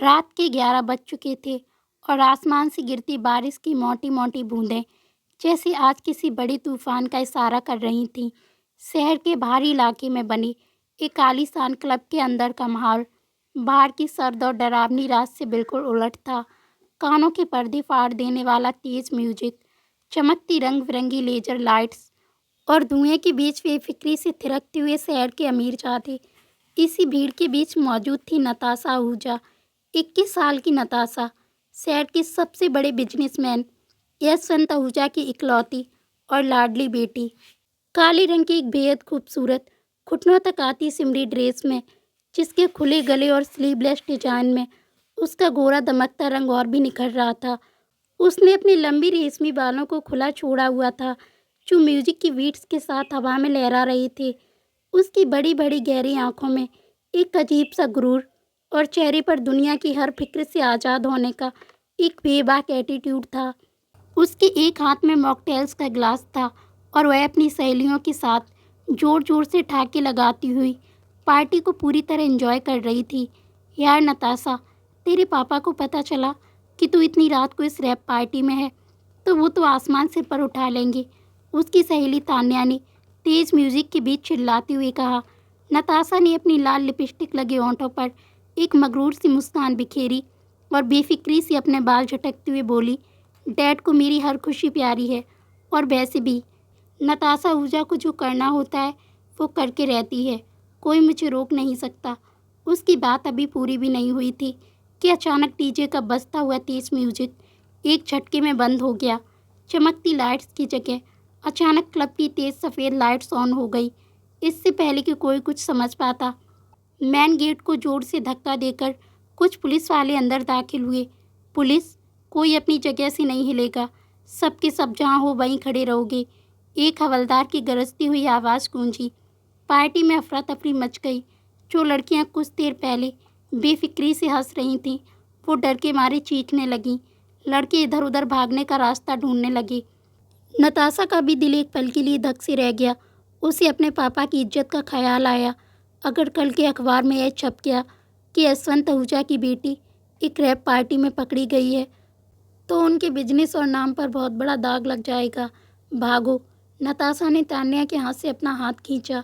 रात के 11 बज चुके थे और आसमान से गिरती बारिश की मोटी-मोटी बूंदें जैसे आज किसी बड़े तूफान का इशारा कर रही थीं। शहर के बाहरी इलाके में बने एक आलीशान क्लब के अंदर का माहौल बाहर की सर्द और डरावनी रात से बिल्कुल उलट था। कानों के पर्दे फाड़ देने वाला तेज म्यूजिक, चमकती रंग-बिरंगी लेजर लाइट्स और धुएं के बीच बेफिक्री से थिरकते हुए शहर के अमीरजादे। इसी भीड़ के बीच मौजूद थी नताशा आहूजा, 21 साल की नताशा, शहर के सबसे बड़े बिजनेसमैन यशवंत आहूजा की इकलौती और लाडली बेटी। काले रंग की एक बेहद खूबसूरत, घुटनों तक आती सिमरी ड्रेस में, जिसके खुले गले और स्लीवलेस डिजाइन में उसका गोरा दमकता रंग और भी निखर रहा था। उसने अपने लंबी रेशमी बालों को खुला छोड़ा हुआ था, जो म्यूजिक की बीट्स के साथ हवा में लहरा रहे थे। उसकी बड़ी बड़ी गहरी आंखों में एक अजीब सा गुरूर और चेहरे पर दुनिया की हर फिक्र से आज़ाद होने का एक बेबाक एटीट्यूड था। उसके एक हाथ में मॉकटेल्स का गिलास था और वह अपनी सहेलियों के साथ जोर जोर से ठहाके लगाती हुई पार्टी को पूरी तरह एंजॉय कर रही थी। यार नताशा, तेरे पापा को पता चला कि तू इतनी रात को इस रैप पार्टी में है तो वो तो आसमान सिर पर उठा लेंगे, उसकी सहेली तान्या ने तेज म्यूजिक के बीच चिल्लाते हुए कहा। नताशा ने अपनी लाल लिपस्टिक लगे होंठों पर एक मगरूर सी मुस्कान बिखेरी और बेफिक्री से अपने बाल झटकते हुए बोली, डैड को मेरी हर खुशी प्यारी है और वैसे भी नताशा आहूजा को जो करना होता है वो करके रहती है, कोई मुझे रोक नहीं सकता। उसकी बात अभी पूरी भी नहीं हुई थी कि अचानक डीजे का बजता हुआ तेज म्यूजिक एक झटके में बंद हो गया। चमकती लाइट्स की जगह अचानक क्लब की तेज सफ़ेद लाइट्स ऑन हो गई। इससे पहले कि कोई कुछ समझ पाता, मेन गेट को जोर से धक्का देकर कुछ पुलिस वाले अंदर दाखिल हुए। पुलिस, कोई अपनी जगह से नहीं हिलेगा, सबके सब जहाँ हो वहीं खड़े रहोगे, एक हवलदार की गरजती हुई आवाज़ गूंजी। पार्टी में अफरा तफरी मच गई। जो लड़कियां कुछ देर पहले बेफिक्री से हंस रही थीं वो डर के मारे चीखने लगीं। लड़के इधर उधर भागने का रास्ता ढूंढने लगे। नताशा का भी दिल एक पल के लिए धक से रह गया। उसे अपने पापा की इज्जत का ख्याल आया। अगर कल के अखबार में यह छप गया कि यशवंत आहूजा की बेटी एक रैप पार्टी में पकड़ी गई है तो उनके बिजनेस और नाम पर बहुत बड़ा दाग लग जाएगा। भागो! नताशा ने तान्या के हाथ से अपना हाथ खींचा।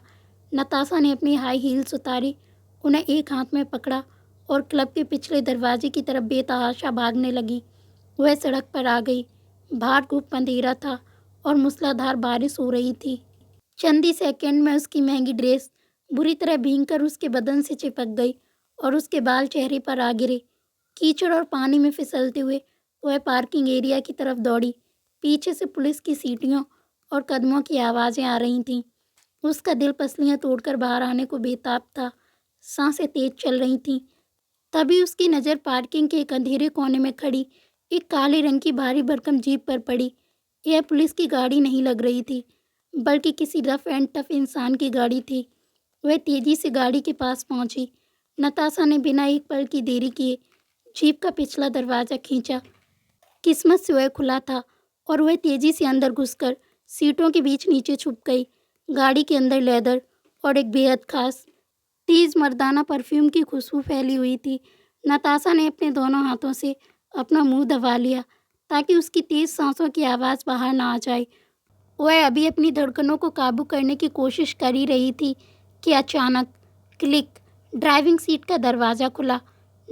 नताशा ने अपनी हाई हील्स उतारी, उन्हें एक हाथ में पकड़ा और क्लब के पिछले दरवाजे की तरफ बेतहाशा भागने लगी। वह सड़क पर आ गई। बाहर खूब अंधेरा था और मूसलाधार बारिश हो रही थी। चंद ही सेकंड में उसकी महंगी ड्रेस बुरी तरह भीगकर उसके बदन से चिपक गई और उसके बाल चेहरे पर आ गिरे। कीचड़ और पानी में फिसलते हुए वह पार्किंग एरिया की तरफ दौड़ी। पीछे से पुलिस की सीटियों और कदमों की आवाज़ें आ रही थीं। उसका दिल पसलियाँ तोड़कर बाहर आने को बेताब था। सांसें तेज चल रही थीं। तभी उसकी नज़र पार्किंग के एक अंधेरे कोने में खड़ी एक काले रंग की भारी भरकम जीप पर पड़ी। यह पुलिस की गाड़ी नहीं लग रही थी, बल्कि किसी रफ एंड टफ इंसान की गाड़ी थी। वह तेजी से गाड़ी के पास पहुंची। नताशा ने बिना एक पल की देरी किए जीप का पिछला दरवाज़ा खींचा। किस्मत से वह खुला था और वह तेजी से अंदर घुसकर सीटों के बीच नीचे छुप गई। गाड़ी के अंदर लेदर और एक बेहद खास तेज मर्दाना परफ्यूम की खुशबू फैली हुई थी। नताशा ने अपने दोनों हाथों से अपना मुंह दबा लिया ताकि उसकी तेज सांसों की आवाज़ बाहर ना आ जाए। वह अभी अपनी धड़कनों को काबू करने की कोशिश कर ही रही थी कि अचानक क्लिक, ड्राइविंग सीट का दरवाज़ा खुला।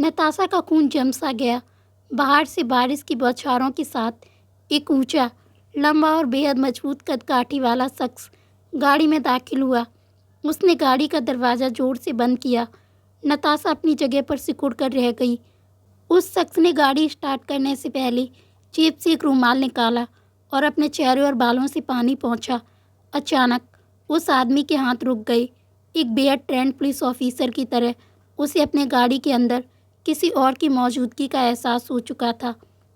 नताशा का खून जम सा गया। बाहर से बारिश की बौछारों के साथ एक ऊंचा, लंबा और बेहद मजबूत कदकाठी वाला शख्स गाड़ी में दाखिल हुआ। उसने गाड़ी का दरवाज़ा जोर से बंद किया। नताशा अपनी जगह पर सिकुड़ कर रह गई। उस शख्स ने गाड़ी स्टार्ट करने से पहले जेब से एक रुमाल निकाला और अपने चेहरे और बालों से पानी पोंछा। अचानक उस आदमी के हाथ रुक गए। एक बेहद ट्रेंड पुलिस ऑफिसर की तरह उसे अपने गाड़ी के अंदर किसी और की मौजूदगी का एहसास हो चुका था।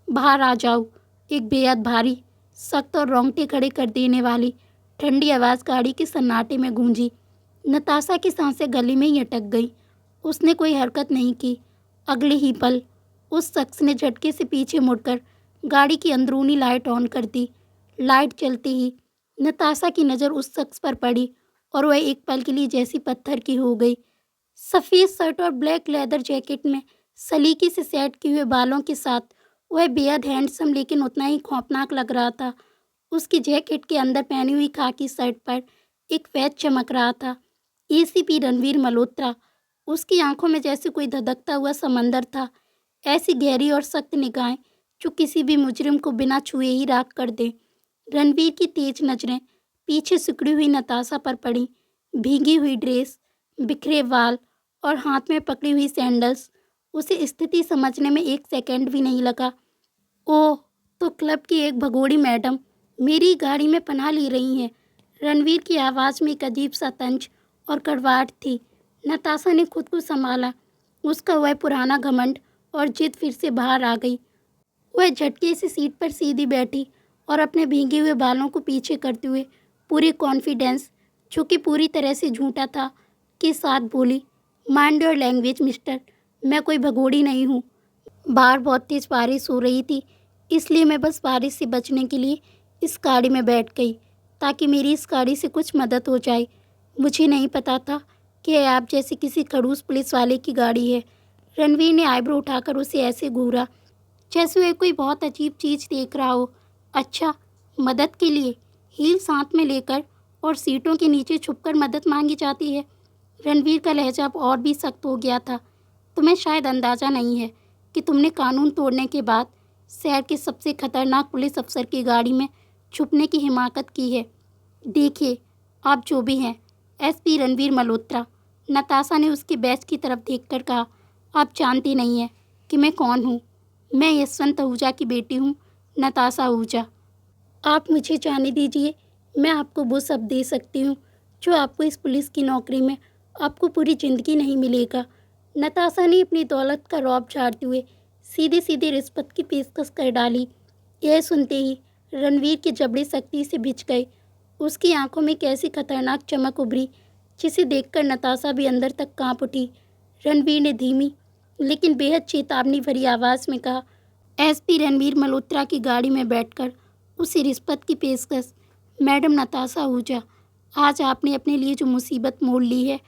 बाहर आ जाओ! एक बेहद भारी, सख्त और रोंगटे खड़े कर देने वाली ठंडी आवाज़ गाड़ी के सन्नाटे में गूंजी। नताशा की सांसें गले में ही अटक गईं। उसने कोई हरकत नहीं की। अगले ही पल उस शख्स ने झटके से पीछे मुड़कर गाड़ी की अंदरूनी लाइट ऑन कर दी। लाइट चलते ही नताशा की नज़र उस शख्स पर पड़ी और वह एक पल के लिए जैसी पत्थर की हो गई। सफ़ेद शर्ट और ब्लैक लेदर जैकेट में सलीके से सेट किए हुए बालों के साथ वह बेहद हैंडसम लेकिन उतना ही खौफनाक लग रहा था। उसकी जैकेट के अंदर पहनी हुई खाकी शर्ट पर एक वैद चमक रहा था। एसीपी रणवीर मल्होत्रा। उसकी आंखों में जैसे कोई धधकता हुआ समंदर था, ऐसी गहरी और सख्त निगाहें जो किसी भी मुजरिम को बिना छुए ही राख कर दे। रणवीर की तेज नजरें पीछे सिकुड़ी हुई नताशा पर पड़ी। भीगी हुई ड्रेस, बिखरे बाल और हाथ में पकड़ी हुई सैंडल्स। उसे स्थिति समझने में एक सेकंड भी नहीं लगा। ओह, तो क्लब की एक भगोड़ी मैडम मेरी गाड़ी में पनाह ले रही हैं। रणवीर की आवाज़ में एक अजीब सा तंज और कड़वाहट थी। नताशा ने खुद को संभाला। उसका वह पुराना घमंड और जिद फिर से बाहर आ गई। वह झटके से सीट पर सीधी बैठी और अपने भीगे हुए बालों को पीछे करते हुए पूरे कॉन्फिडेंस, जो कि पूरी तरह से झूठा था, के साथ बोली, माइंड योर लैंग्वेज मिस्टर, मैं कोई भगोड़ी नहीं हूँ। बाहर बहुत तेज बारिश हो रही थी, इसलिए मैं बस बारिश से बचने के लिए इस गाड़ी में बैठ गई ताकि मेरी इस गाड़ी से कुछ मदद हो जाए। मुझे नहीं पता था कि आप जैसे किसी खड़ूस पुलिस वाले की गाड़ी है। रणवीर ने आईब्रो उठाकर उसे ऐसे घूरा जैसे वह कोई बहुत अजीब चीज़ देख रहा हो। अच्छा, मदद के लिए हील्स हाथ में लेकर और सीटों के नीचे छुपकर मदद मांगी जाती है। रणवीर का लहजा अब और भी सख्त हो गया था। तुम्हें शायद अंदाज़ा नहीं है कि तुमने कानून तोड़ने के बाद शहर के सबसे खतरनाक पुलिस अफसर की गाड़ी में छुपने की हिमाकत की है। देखिए, आप जो भी हैं, एसपी रणवीर मल्होत्रा, नताशा ने उसके बैच की तरफ देखकर कहा, आप जानती नहीं हैं कि मैं कौन हूँ। मैं यशवंत आहूजा की बेटी हूँ, नताशा आहूजा। आप मुझे जाने दीजिए। मैं आपको वो सब दे सकती हूँ जो आपको इस पुलिस की नौकरी में आपको पूरी ज़िंदगी नहीं मिलेगा। नताशा ने अपनी दौलत का रौब झाड़ते हुए सीधे सीधे रिश्वत की पेशकश कर डाली। यह सुनते ही रणवीर के जबड़े सख्ती से भिज गए। उसकी आंखों में कैसी खतरनाक चमक उभरी जिसे देखकर नताशा भी अंदर तक कांप उठी। रणवीर ने धीमी लेकिन बेहद चेतावनी भरी आवाज़ में कहा, एसपी रणवीर मल्होत्रा की गाड़ी में बैठकर उसे रिश्वत की पेशकश। मैडम नताशा आहूजा, आज आपने अपने लिए जो मुसीबत मोल ली है,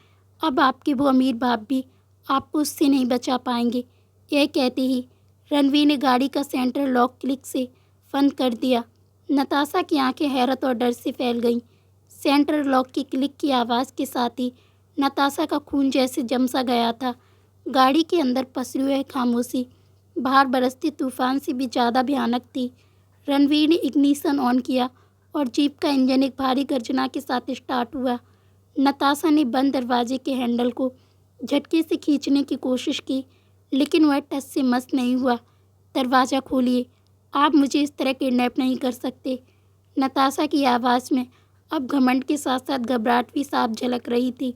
अब आपके वो अमीर बाप भी आपको उससे नहीं बचा पाएंगे। यह कहते ही रणवीर ने गाड़ी का सेंटर लॉक क्लिक से बंद कर दिया। नताशा की आंखें हैरत और डर से फैल गईं। सेंटर लॉक की क्लिक की आवाज़ के साथ ही नताशा का खून जैसे जम सा गया था। गाड़ी के अंदर पसरी हुई खामोशी बाहर बरसते तूफान से भी ज़्यादा भयानक थी। रणवीर ने इग्निशन ऑन किया और जीप का इंजन एक भारी गर्जना के साथ स्टार्ट हुआ। नताशा ने बंद दरवाजे के हैंडल को झटके से खींचने की कोशिश की, लेकिन वह टस से मस नहीं हुआ। दरवाज़ा खोलिए, आप मुझे इस तरह किडनैप नहीं कर सकते। नताशा की आवाज़ में अब घमंड के साथ साथ घबराहट भी साफ झलक रही थी।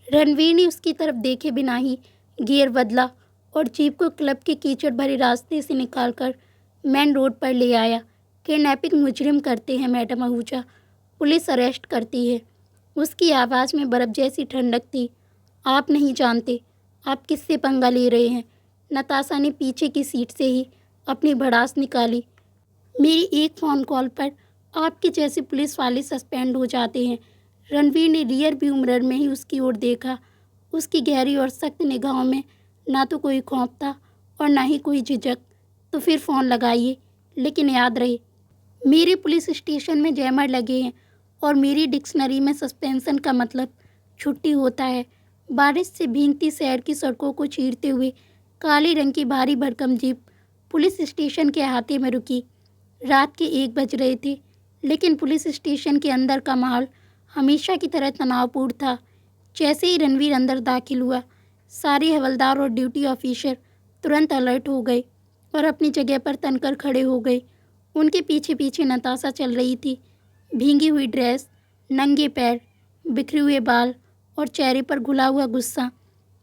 रणवीर ने उसकी तरफ देखे बिना ही गियर बदला और जीप को क्लब के कीचड़ भरे रास्ते से निकालकर मेन रोड पर ले आया। किडनैपिंग मुजरिम करते हैं मैडम आहूजा, पुलिस अरेस्ट करती है। उसकी आवाज़ में बर्फ़ जैसी ठंडक थी। आप नहीं जानते आप किससे पंगा ले रहे हैं। नताशा ने पीछे की सीट से ही अपनी भड़ास निकाली। मेरी एक फ़ोन कॉल पर आपके जैसे पुलिस वाले सस्पेंड हो जाते हैं। रणवीर ने रियर व्यू मिरर में ही उसकी ओर देखा। उसकी गहरी और सख्त निगाहों में ना तो कोई खौफ था और ना ही कोई झिझक। तो फिर फ़ोन लगाइए, लेकिन याद रहे मेरे पुलिस स्टेशन में जैमर लगे हैं और मेरी डिक्शनरी में सस्पेंशन का मतलब छुट्टी होता है। बारिश से भीगती शहर की सड़कों को चीरते हुए काले रंग की भारी भरकम जीप पुलिस स्टेशन के अहाते में रुकी। रात के 1 बज रहे थे, लेकिन पुलिस स्टेशन के अंदर का माहौल हमेशा की तरह तनावपूर्ण था। जैसे ही रणवीर अंदर दाखिल हुआ, सारे हवलदार और ड्यूटी ऑफिसर तुरंत अलर्ट हो गए और अपनी जगह पर तनकर खड़े हो गए। उनके पीछे पीछे नताशा चल रही थी। भीगी हुई ड्रेस, नंगे पैर, बिखरे हुए बाल और चेहरे पर घुला हुआ गुस्सा।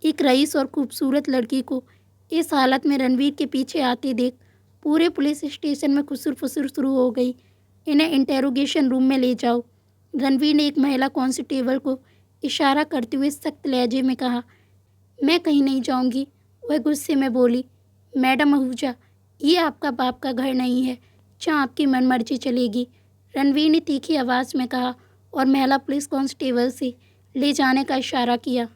एक रईस और खूबसूरत लड़की को इस हालत में रणवीर के पीछे आते देख पूरे पुलिस स्टेशन में खुसर फुसर शुरू हो गई। इन्हें इंटेरोगेशन रूम में ले जाओ। रणवीर ने एक महिला कांस्टेबल को इशारा करते हुए सख्त लहजे में कहा। मैं कहीं नहीं जाऊंगी, वह गुस्से में बोली। मैडम आहूजा, ये आपका बाप का घर नहीं है जहाँ आपकी मनमर्जी चलेगी। रणवीर ने तीखी आवाज़ में कहा और महिला पुलिस कांस्टेबल से ले जाने का इशारा किया।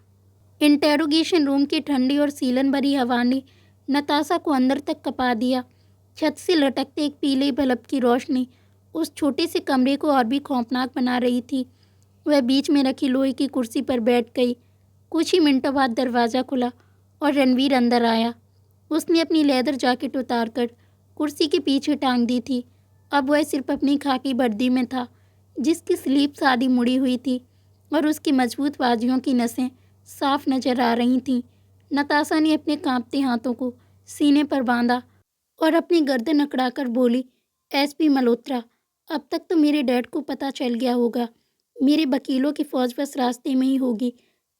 इंटेरोगेशन रूम की ठंडी और सीलन भरी हवा ने नताशा को अंदर तक कपा दिया। छत से लटकते एक पीले बल्ब की रोशनी उस छोटे से कमरे को और भी खौफनाक बना रही थी। वह बीच में रखी लोहे की कुर्सी पर बैठ गई। कुछ ही मिनटों बाद दरवाज़ा खुला और रणवीर अंदर आया। उसने अपनी लेदर जैकेट उतारकर कुर्सी के पीछे टांग दी थी। अब वह सिर्फ अपनी खाकी वर्दी में था, जिसकी स्लीव्स आधी मुड़ी हुई थी और उसकी मजबूत बाजुओं की नसें साफ नजर आ रही थीं। नताशा ने अपने कांपते हाथों को सीने पर बांधा और अपनी गर्दन अकड़ाकर बोली, एसपी मल्होत्रा, अब तक तो मेरे डैड को पता चल गया होगा। मेरे वकीलों की फौज बस रास्ते में ही होगी।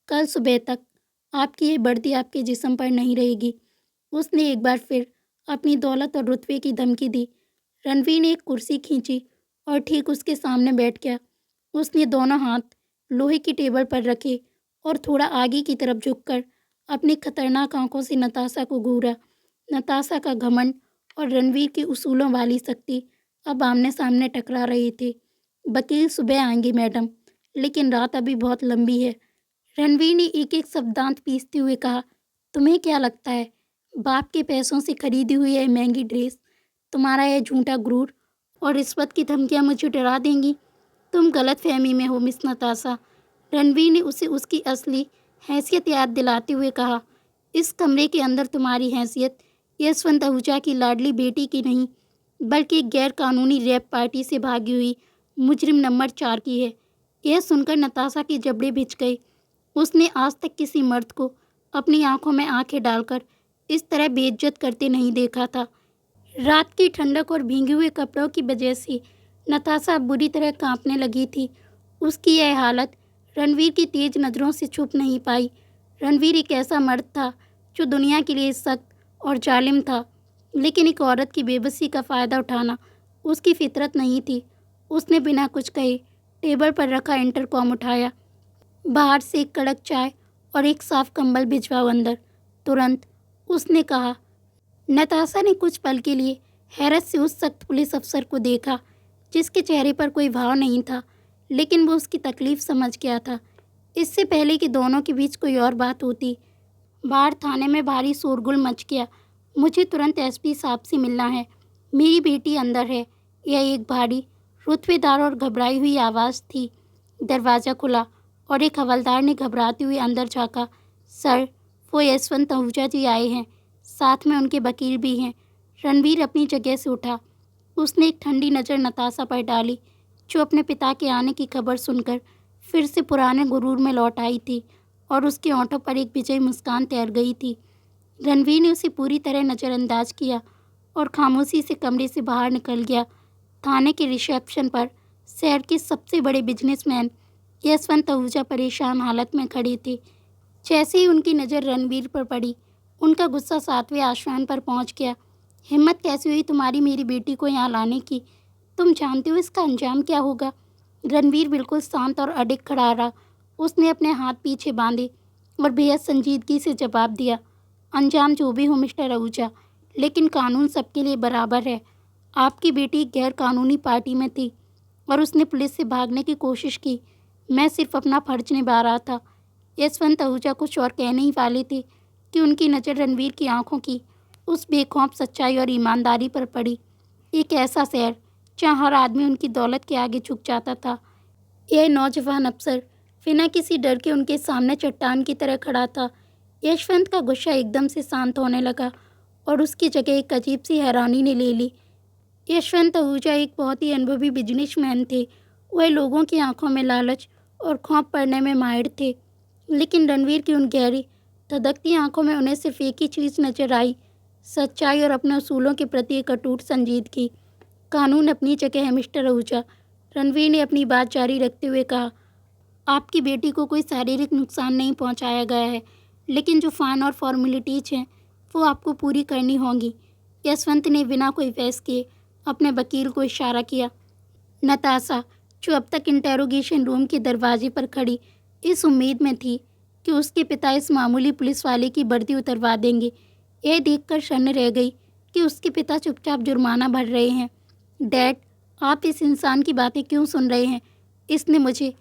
कल सुबह तक आपकी ये वर्दी आपके जिस्म पर नहीं रहेगी। उसने एक बार फिर अपनी दौलत और रुतबे की धमकी दी। रणवीर ने एक कुर्सी खींची और ठीक उसके सामने बैठ गया। उसने दोनों हाथ लोहे की टेबल पर रखे और थोड़ा आगे की तरफ झुककर अपनी खतरनाक आंखों से नताशा को घूरा। नताशा का घमंड और रणवीर की उसूलों वाली शक्ति अब आमने सामने टकरा रहे थे। वकील सुबह आएंगे मैडम, लेकिन रात अभी बहुत लंबी है। रणवीर ने एक एक शब्दांत पीसते हुए कहा, तुम्हें क्या लगता है बाप के पैसों से खरीदी हुई यह महंगी ड्रेस, तुम्हारा यह झूठा गुरूर और रिश्वत की धमकियां मुझे डरा देंगी? तुम गलत फहमी में हो मिस नताशा। रणवीर ने उसे उसकी असली हैसियत याद दिलाते हुए कहा, इस कमरे के अंदर तुम्हारी हैसियत यशवंत आहूजा की लाडली बेटी की नहीं, बल्कि एक गैर कानूनी रैप पार्टी से भागी हुई मुजरिम नंबर 4 की है। यह सुनकर नताशा की जबड़े भिज गए। उसने आज तक किसी मर्द को अपनी आंखों में आंखें डालकर इस तरह बेइज्जत करते नहीं देखा था। रात की ठंडक और भीगे हुए कपड़ों की वजह से नताशा बुरी तरह कांपने लगी थी। उसकी यह हालत रणवीर की तेज नज़रों से छुप नहीं पाई। रणवीर एक ऐसा मर्द था जो दुनिया के लिए सख्त और जालिम था, लेकिन एक औरत की बेबसी का फ़ायदा उठाना उसकी फितरत नहीं थी। उसने बिना कुछ कहे टेबल पर रखा इंटरकॉम उठाया। बाहर से एक कड़क चाय और एक साफ कंबल भिजवाओ अंदर, तुरंत, उसने कहा। नताशा ने कुछ पल के लिए हैरत से उस सख्त पुलिस अफसर को देखा, जिसके चेहरे पर कोई भाव नहीं था, लेकिन वो उसकी तकलीफ समझ गया था। इससे पहले कि दोनों के बीच कोई और बात होती, बाहर थाने में भारी शोरगुल मच गया। मुझे तुरंत एसपी साहब से मिलना है, मेरी बेटी अंदर है। यह एक भारी, रुतबेदार और घबराई हुई आवाज़ थी। दरवाज़ा खुला और एक हवलदार ने घबराते हुए अंदर झाँका। सर, वो यशवंत आहूजा जी आए हैं, साथ में उनके वकील भी हैं। रणवीर अपनी जगह से उठा। उसने एक ठंडी नज़र नताशा पर डाली, जो अपने पिता के आने की खबर सुनकर फिर से पुराने गुरूर में लौट आई थी, और उसके होंठों पर एक विजयी मुस्कान तैर गई थी। रणवीर ने उसे पूरी तरह नज़रअंदाज किया और खामोशी से कमरे से बाहर निकल गया। थाने के रिसेप्शन पर शहर के सबसे बड़े बिजनेसमैन यशवंत आहूजा परेशान हालत में खड़े थे। जैसे ही उनकी नज़र रणवीर पर पड़ी, उनका गुस्सा 7वें आसमान पर पहुंच गया। हिम्मत कैसी हुई तुम्हारी मेरी बेटी को यहाँ लाने की? तुम जानते हो इसका अंजाम क्या होगा? रणवीर बिल्कुल शांत और अडिग खड़ा रहा। उसने अपने हाथ पीछे बांधे और बेहद संजीदगी से जवाब दिया, अंजाम जो भी हो मिस्टर आहूजा, लेकिन कानून सबके लिए बराबर है। आपकी बेटी गैर कानूनी पार्टी में थी और उसने पुलिस से भागने की कोशिश की। मैं सिर्फ अपना फर्ज निभा रहा था। यशवंत आहूजा कुछ और कहने ही वाले थे कि उनकी नज़र रणवीर की आंखों की उस बेखौफ सच्चाई और ईमानदारी पर पड़ी। एक ऐसा शहर जहाँ हर आदमी उनकी दौलत के आगे झुक जाता था। यह नौजवान अफसर बिना किसी डर के उनके सामने चट्टान की तरह खड़ा था। यशवंत का गुस्सा एकदम से शांत होने लगा और उसकी जगह एक अजीब सी हैरानी ने ले ली। यशवंत आहूजा एक बहुत ही अनुभवी बिजनेसमैन थे। वह लोगों की आंखों में लालच और खौफ पड़ने में माहिर थे, लेकिन रणवीर की उन गहरी धधकती आंखों में उन्हें सिर्फ एक ही चीज़ नजर आई, सच्चाई और अपने उसूलों के प्रति एक अटूट संजीदगी। कानून अपनी जगह है मिस्टर आहूजा, रणवीर ने अपनी बात जारी रखते हुए कहा। आपकी बेटी को कोई शारीरिक नुकसान नहीं पहुंचाया गया है, लेकिन जो फाइन और फॉर्मेलिटीज हैं वो आपको पूरी करनी होंगी। यशवंत ने बिना कोई बहस किए अपने वकील को इशारा किया। नताशा, जो अब तक इंटेरोगेशन रूम के दरवाजे पर खड़ी इस उम्मीद में थी कि उसके पिता इस मामूली पुलिस वाले की वर्दी उतरवा देंगे, यह देखकर शन्न रह गई कि उसके पिता चुपचाप जुर्माना भर रहे हैं। डैड, आप इस इंसान की बातें क्यों सुन रहे हैं? इसने मुझे,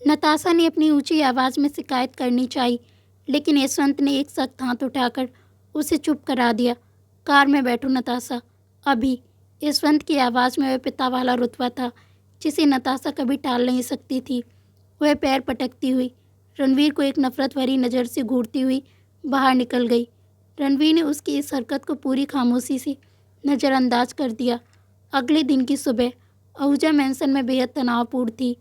नताशा ने अपनी ऊंची आवाज़ में शिकायत करनी चाहिए, लेकिन यशवंत ने एक सख्त हाथ उठाकर उसे चुप करा दिया। कार में बैठो नताशा, अभी। यशवंत की आवाज़ में वह पिता वाला रुतबा था जिसे नताशा कभी टाल नहीं सकती थी। वह पैर पटकती हुई रणवीर को एक नफरत भरी नज़र से घूरती हुई बाहर निकल गई। रणवीर ने उसकी इस हरकत को पूरी खामोशी से नज़रअंदाज कर दिया। अगले दिन की सुबह आहूजा मैंसन में बेहद तनावपूर्ण थी।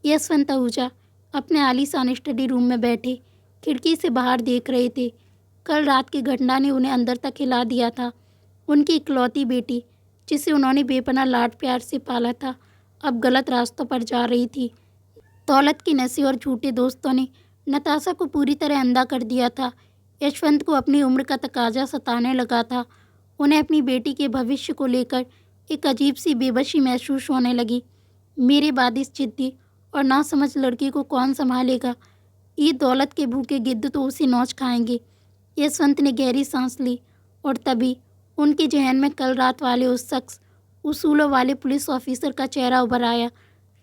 यशवंत आहूजा अपने आलीशान स्टडी रूम में बैठे खिड़की से बाहर देख रहे थे। कल रात की घटना ने उन्हें अंदर तक हिला दिया था। उनकी इकलौती बेटी, जिसे उन्होंने बेपनाह लाड प्यार से पाला था, अब गलत रास्तों पर जा रही थी। दौलत के नशे और झूठे दोस्तों ने नताशा को पूरी तरह अंधा कर दिया था। यशवंत को अपनी उम्र का तकाजा सताने लगा था। उन्हें अपनी बेटी के भविष्य को लेकर एक अजीब सी बेबसी महसूस होने लगी। मेरे बाद इस जिद्दी और नासमझ लड़की को कौन संभालेगा? ये दौलत के भूखे गिद्ध तो उसे नोच खाएंगे। यशवंत ने गहरी सांस ली और तभी उनके जहन में कल रात वाले उस शख्स, उसूलों वाले पुलिस ऑफिसर का चेहरा उभर आया।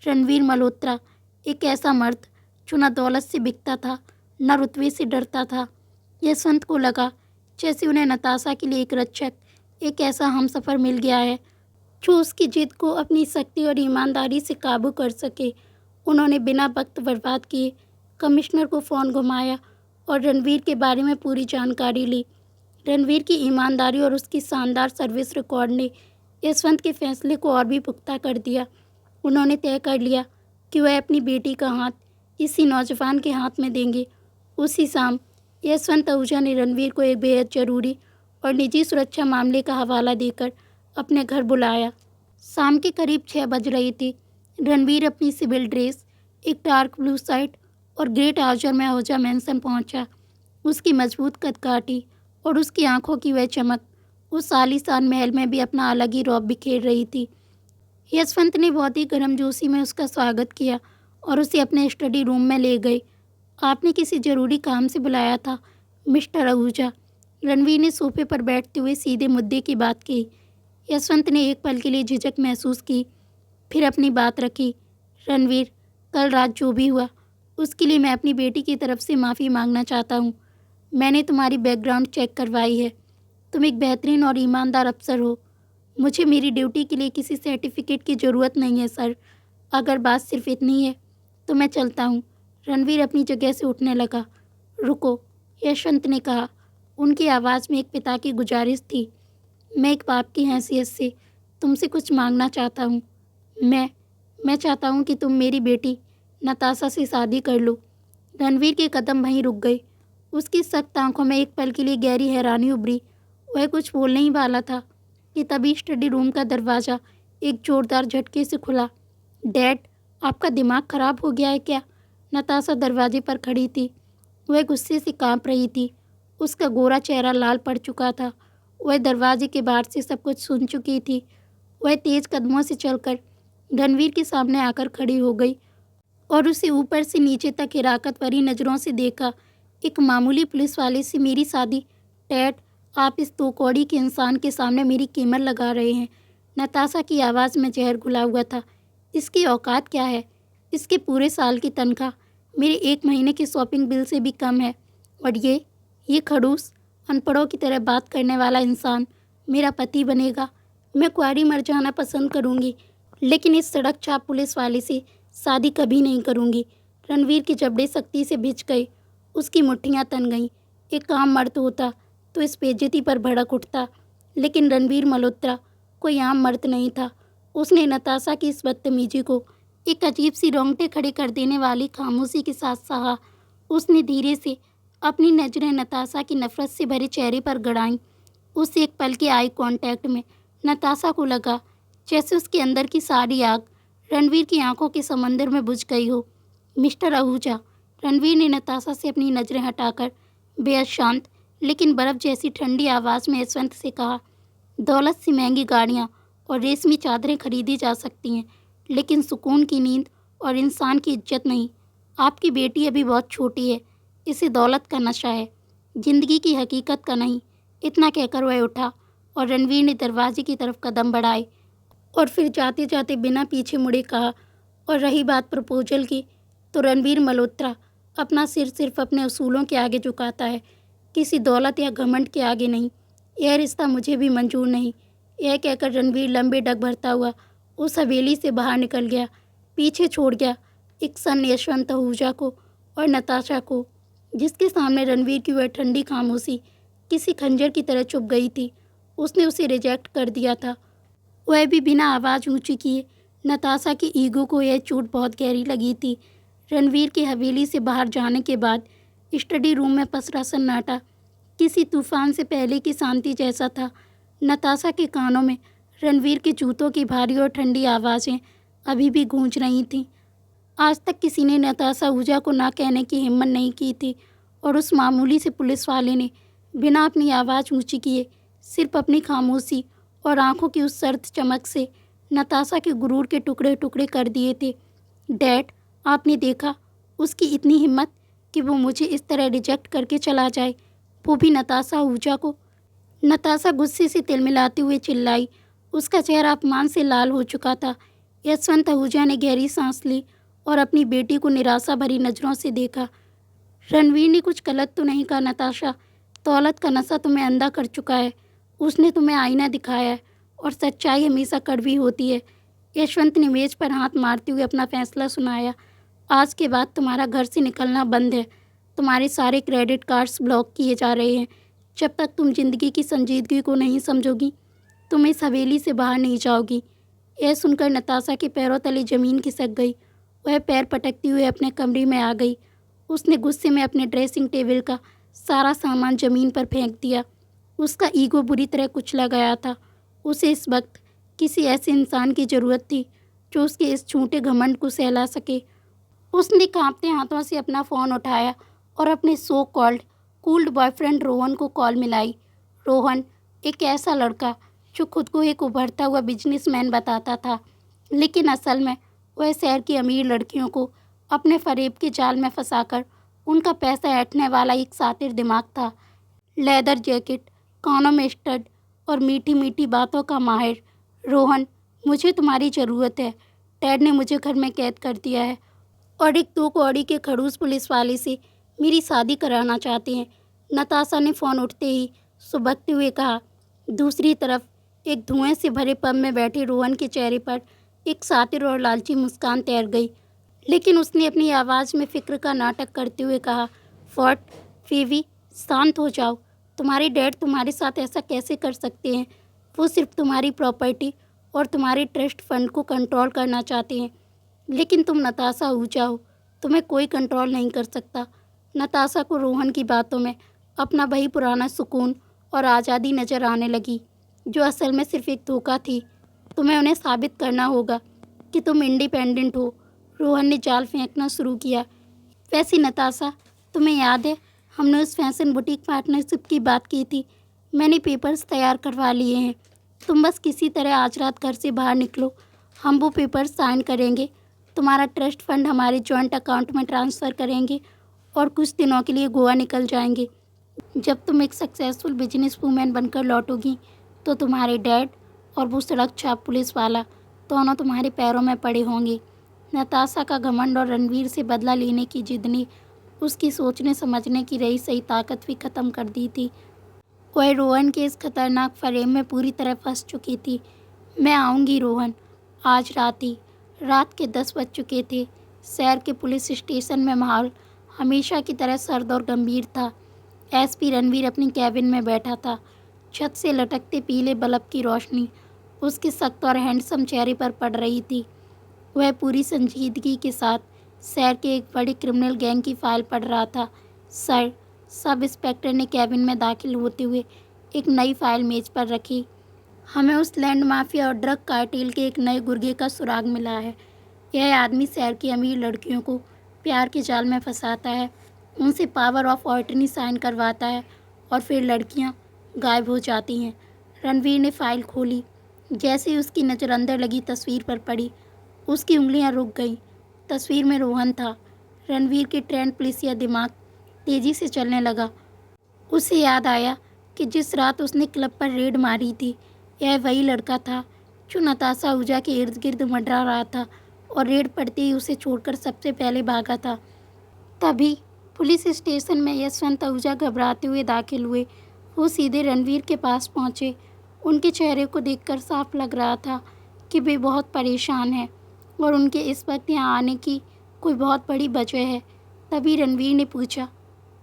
रणवीर मल्होत्रा, एक ऐसा मर्द जो न दौलत से बिकता था न रुतबे से डरता था। यशवंत को लगा जैसे उन्हें नताशा के लिए एक रक्षक, एक ऐसा हमसफ़र मिल गया है जो उसकी जिद को अपनी सख्ती और ईमानदारी से काबू कर सके। उन्होंने बिना वक्त बर्बाद किए कमिश्नर को फ़ोन घुमाया और रणवीर के बारे में पूरी जानकारी ली। रणवीर की ईमानदारी और उसकी शानदार सर्विस रिकॉर्ड ने यशवंत के फैसले को और भी पुख्ता कर दिया। उन्होंने तय कर लिया कि वह अपनी बेटी का हाथ इसी नौजवान के हाथ में देंगे। उसी शाम यशवंत आहूजा ने रणवीर को एक बेहद ज़रूरी और निजी सुरक्षा मामले का हवाला देकर अपने घर बुलाया। शाम के करीब 6 बज रही थी। रणवीर अपनी सिविल ड्रेस, एक डार्क ब्लू शर्ट और ग्रे ट्राउजर में आहूजा मैंसन पहुंचा। उसकी मजबूत कदकाठी और उसकी आंखों की वह चमक उस आलीशान महल में भी अपना अलग ही रौब बिखेर रही थी। यशवंत ने बहुत ही गर्मजोशी में उसका स्वागत किया और उसे अपने स्टडी रूम में ले गए। आपने किसी ज़रूरी काम से बुलाया था मिस्टर आहूजा? रणवीर ने सोफे पर बैठते हुए सीधे मुद्दे की बात की। यशवंत ने एक पल के लिए झिझक महसूस की, फिर अपनी बात रखी। रणवीर, कल रात जो भी हुआ उसके लिए मैं अपनी बेटी की तरफ से माफ़ी मांगना चाहता हूँ। मैंने तुम्हारी बैकग्राउंड चेक करवाई है। तुम एक बेहतरीन और ईमानदार अफसर हो। मुझे मेरी ड्यूटी के लिए किसी सर्टिफिकेट की ज़रूरत नहीं है सर। अगर बात सिर्फ इतनी है तो मैं चलता हूँ। रणवीर अपनी जगह से उठने लगा। रुको, यशवंत ने कहा। उनकी आवाज़ में एक पिता की गुजारिश थी। मैं एक बाप की हैसियत से तुमसे कुछ मांगना चाहता हूँ। मैं चाहता हूँ कि तुम मेरी बेटी नताशा से शादी कर लो। रणवीर के कदम वहीं रुक गए। उसकी सख्त आंखों में एक पल के लिए गहरी हैरानी उभरी। वह कुछ बोलने ही वाला था कि तभी स्टडी रूम का दरवाज़ा एक ज़ोरदार झटके से खुला। डैड, आपका दिमाग ख़राब हो गया है क्या? नताशा दरवाजे पर खड़ी थी। वह गुस्से से कांप रही थी। उसका गोरा चेहरा लाल पड़ चुका था। वह दरवाजे के बाहर से सब कुछ सुन चुकी थी। वह तेज़ कदमों से चलकर रणवीर के सामने आकर खड़ी हो गई और उसे ऊपर से नीचे तक हिराकत भरी नज़रों से देखा। एक मामूली पुलिस वाले से मेरी शादी? डैड, आप इस दो कौड़ी के इंसान के सामने मेरी कीमत लगा रहे हैं। नताशा की आवाज़ में जहर घुला हुआ था। इसकी औकात क्या है? इसके पूरे साल की तनख्वाह मेरे 1 महीने के शॉपिंग बिल से भी कम है। और ये खड़ूस, अनपढ़ों की तरह बात करने वाला इंसान मेरा पति बनेगा। मैं कुंवारी मर जाना पसंद करूँगी, लेकिन इस सड़क छाप पुलिस वाले से शादी कभी नहीं करूँगी। रणवीर के जबड़े सख्ती से भिज गए। उसकी मुट्ठियाँ तन गईं। एक आम मर्द होता तो इस बेइज्जती पर भड़क उठता, लेकिन रणवीर मल्होत्रा कोई आम मर्द नहीं था। उसने नताशा की इस बदतमीजी को एक अजीब सी रोंगटे खड़े कर देने वाली खामोशी के साथ सहा। उसने धीरे से अपनी नज़रें नताशा की नफ़रत से भरे चेहरे पर गड़ाईं। उस एक पल के आई कांटेक्ट में नताशा को लगा जैसे उसके अंदर की सारी आग रणवीर की आंखों के समंदर में बुझ गई हो। मिस्टर आहूजा, रणवीर ने नताशा से अपनी नज़रें हटाकर बेहद शांत लेकिन बर्फ़ जैसी ठंडी आवाज़ में यशवंत से कहा, दौलत से महंगी गाड़ियाँ और रेशमी चादरें खरीदी जा सकती हैं, लेकिन सुकून की नींद और इंसान की इज्जत नहीं। आपकी बेटी अभी बहुत छोटी है। इसे दौलत का नशा है, ज़िंदगी की हकीकत का नहीं। इतना कहकर वह उठा और रणवीर ने दरवाजे की तरफ कदम बढ़ाए और फिर जाते जाते बिना पीछे मुड़े कहा, और रही बात प्रपोजल की, तो रणवीर मल्होत्रा अपना सिर सिर्फ अपने उसूलों के आगे झुकाता है। किसी दौलत या घमंड के आगे नहीं। यह रिश्ता मुझे भी मंजूर नहीं। यह कहकर रणवीर लंबे डग भरता हुआ उस हवेली से बाहर निकल गया। पीछे छोड़ गया एक सन यशवंत आहूजा को और नताशा को, जिसके सामने रणवीर की वह ठंडी खामोशी किसी खंजर की तरह चुभ गई थी। उसने उसे रिजेक्ट कर दिया था, वह भी बिना आवाज़ ऊंची किए। नताशा की ईगो को यह चोट बहुत गहरी लगी थी। रणवीर की हवेली से बाहर जाने के बाद स्टडी रूम में पसरा सन्नाटा किसी तूफान से पहले की शांति जैसा था। नताशा के कानों में रणवीर के जूतों की भारी और ठंडी आवाज़ें अभी भी गूंज रही थीं। आज तक किसी ने नताशा आहूजा को ना कहने की हिम्मत नहीं की थी, और उस मामूली से पुलिस वाले ने बिना अपनी आवाज़ ऊंची किए सिर्फ अपनी खामोशी और आंखों की उस सर्द चमक से नताशा के गुरूर के टुकड़े टुकड़े कर दिए थे। डैड, आपने देखा उसकी इतनी हिम्मत कि वो मुझे इस तरह रिजेक्ट करके चला जाए, वो भी नताशा आहूजा को। नताशा गुस्से से तिलमिलाते हुए चिल्लाई। उसका चेहरा अपमान से लाल हो चुका था। यशवंत आहूजा ने गहरी सांस ली और अपनी बेटी को निराशा भरी नज़रों से देखा। रणवीर ने कुछ गलत तो नहीं कहा नताशा? दौलत का नशा तुम्हें अंधा कर चुका है। उसने तुम्हें आईना दिखाया है, और सच्चाई हमेशा कड़वी होती है। यशवंत ने मेज पर हाथ मारते हुए अपना फैसला सुनाया। आज के बाद तुम्हारा घर से निकलना बंद है। तुम्हारे सारे क्रेडिट कार्ड्स ब्लॉक किए जा रहे हैं। जब तक तुम जिंदगी की संजीदगी को नहीं समझोगी, तुम इस हवेली से बाहर नहीं जाओगी। यह सुनकर नताशा के पैरों तले ज़मीन खिसक गई। वह पैर पटकती हुए अपने कमरे में आ गई। उसने गुस्से में अपने ड्रेसिंग टेबल का सारा सामान ज़मीन पर फेंक दिया। उसका ईगो बुरी तरह कुचला गया था। उसे इस वक्त किसी ऐसे इंसान की ज़रूरत थी जो उसके इस झूठे घमंड को सहला सके। उसने कांपते हाथों से अपना फ़ोन उठाया और अपने so called cooled boyfriend Rohan को कॉल मिलाई। रोहन एक ऐसा लड़का जो खुद को एक उभरता हुआ बिजनेसमैन बताता था, लेकिन असल में वह शहर की अमीर लड़कियों को अपने फरेब के जाल में फंसाकर उनका पैसा ऐंठने वाला एक सातिर दिमाग था। लेदर जैकेट, कानों में स्टड और मीठी मीठी बातों का माहिर। रोहन, मुझे तुम्हारी ज़रूरत है। डैड ने मुझे घर में कैद कर दिया है और एक 2 कौड़ी के खड़ूस पुलिस वाले से मेरी शादी कराना चाहते हैं। नताशा ने फ़ोन उठते ही सुबकते हुए कहा। दूसरी तरफ एक धुएं से भरे पब में बैठे रोहन के चेहरे पर एक सातिर और लालची मुस्कान तैर गई, लेकिन उसने अपनी आवाज़ में फ़िक्र का नाटक करते हुए कहा, फॉर्ट, फेवी, शांत हो जाओ। तुम्हारे डैड तुम्हारे साथ ऐसा कैसे कर सकते हैं? वो सिर्फ तुम्हारी प्रॉपर्टी और तुम्हारे ट्रस्ट फंड को कंट्रोल करना चाहते हैं, लेकिन तुम नताशा आहूजा हो, तुम्हें कोई कंट्रोल नहीं कर सकता। नताशा को रोहन की बातों में अपना वही पुराना सुकून और आज़ादी नज़र आने लगी, जो असल में सिर्फ एक धोखा थी। तुम्हें उन्हें साबित करना होगा कि तुम इंडिपेंडेंट हो। रोहन ने जाल फेंकना शुरू किया। वैसे नताशा, तुम्हें याद है हमने उस फैशन बुटीक पार्टनरशिप की बात की थी? मैंने पेपर्स तैयार करवा लिए हैं। तुम बस किसी तरह आज रात घर से बाहर निकलो, हम वो पेपर्स साइन करेंगे, तुम्हारा ट्रस्ट फंड हमारे जॉइंट अकाउंट में ट्रांसफ़र करेंगे और कुछ दिनों के लिए गोवा निकल जाएंगे। जब तुम एक सक्सेसफुल बिजनेस वूमेन बनकर लौटोगी तो तुम्हारे डैड और वो सड़क छाप पुलिस वाला दोनों तुम्हारे पैरों में पड़े होंगे। नताशा का घमंड और रणवीर से बदला लेने की जिद ने उसकी सोचने समझने की रही सही ताकत भी ख़त्म कर दी थी। वह रोहन के इस खतरनाक फ्रेम में पूरी तरह फंस चुकी थी। मैं आऊँगी रोहन, आज रात ही। रात के 10 बज चुके थे। शहर के पुलिस स्टेशन में माहौल हमेशा की तरह सर्द और गंभीर था। एसपी रणवीर अपनी कैबिन में बैठा था। छत से लटकते पीले बल्ब की रोशनी उसके सख्त और हैंडसम चेहरे पर पड़ रही थी। वह पूरी संजीदगी के साथ शहर के एक बड़े क्रिमिनल गैंग की फाइल पढ़ रहा था। सर, सब इंस्पेक्टर ने कैबिन में दाखिल होते हुए एक नई फाइल मेज पर रखी। हमें उस लैंड माफिया और ड्रग कार्टेल के एक नए गुर्गे का सुराग मिला है। यह आदमी शहर की अमीर लड़कियों को प्यार के जाल में फंसाता है, उनसे पावर ऑफ अटॉर्नी साइन करवाता है और फिर लड़कियां गायब हो जाती हैं। रणवीर ने फाइल खोली। जैसे ही उसकी नज़र अंदर लगी तस्वीर पर पड़ी, उसकी उंगलियां रुक गईं। तस्वीर में रोहन था। रणवीर के ट्रेंड पुलिसिया दिमाग तेज़ी से चलने लगा। उसे याद आया कि जिस रात उसने क्लब पर रेड मारी थी, यह वही लड़का था जो नताशा आहूजा के इर्द गिर्द मंडरा रहा था और रेड पड़ते ही उसे छोड़कर सबसे पहले भागा था। तभी पुलिस स्टेशन में यशवंत आहूजा घबराते हुए दाखिल हुए। वो सीधे रणवीर के पास पहुंचे। उनके चेहरे को देखकर साफ लग रहा था कि वे बहुत परेशान हैं और उनके इस वक्त यहाँ आने की कोई बहुत बड़ी वजह है। तभी रणवीर ने पूछा,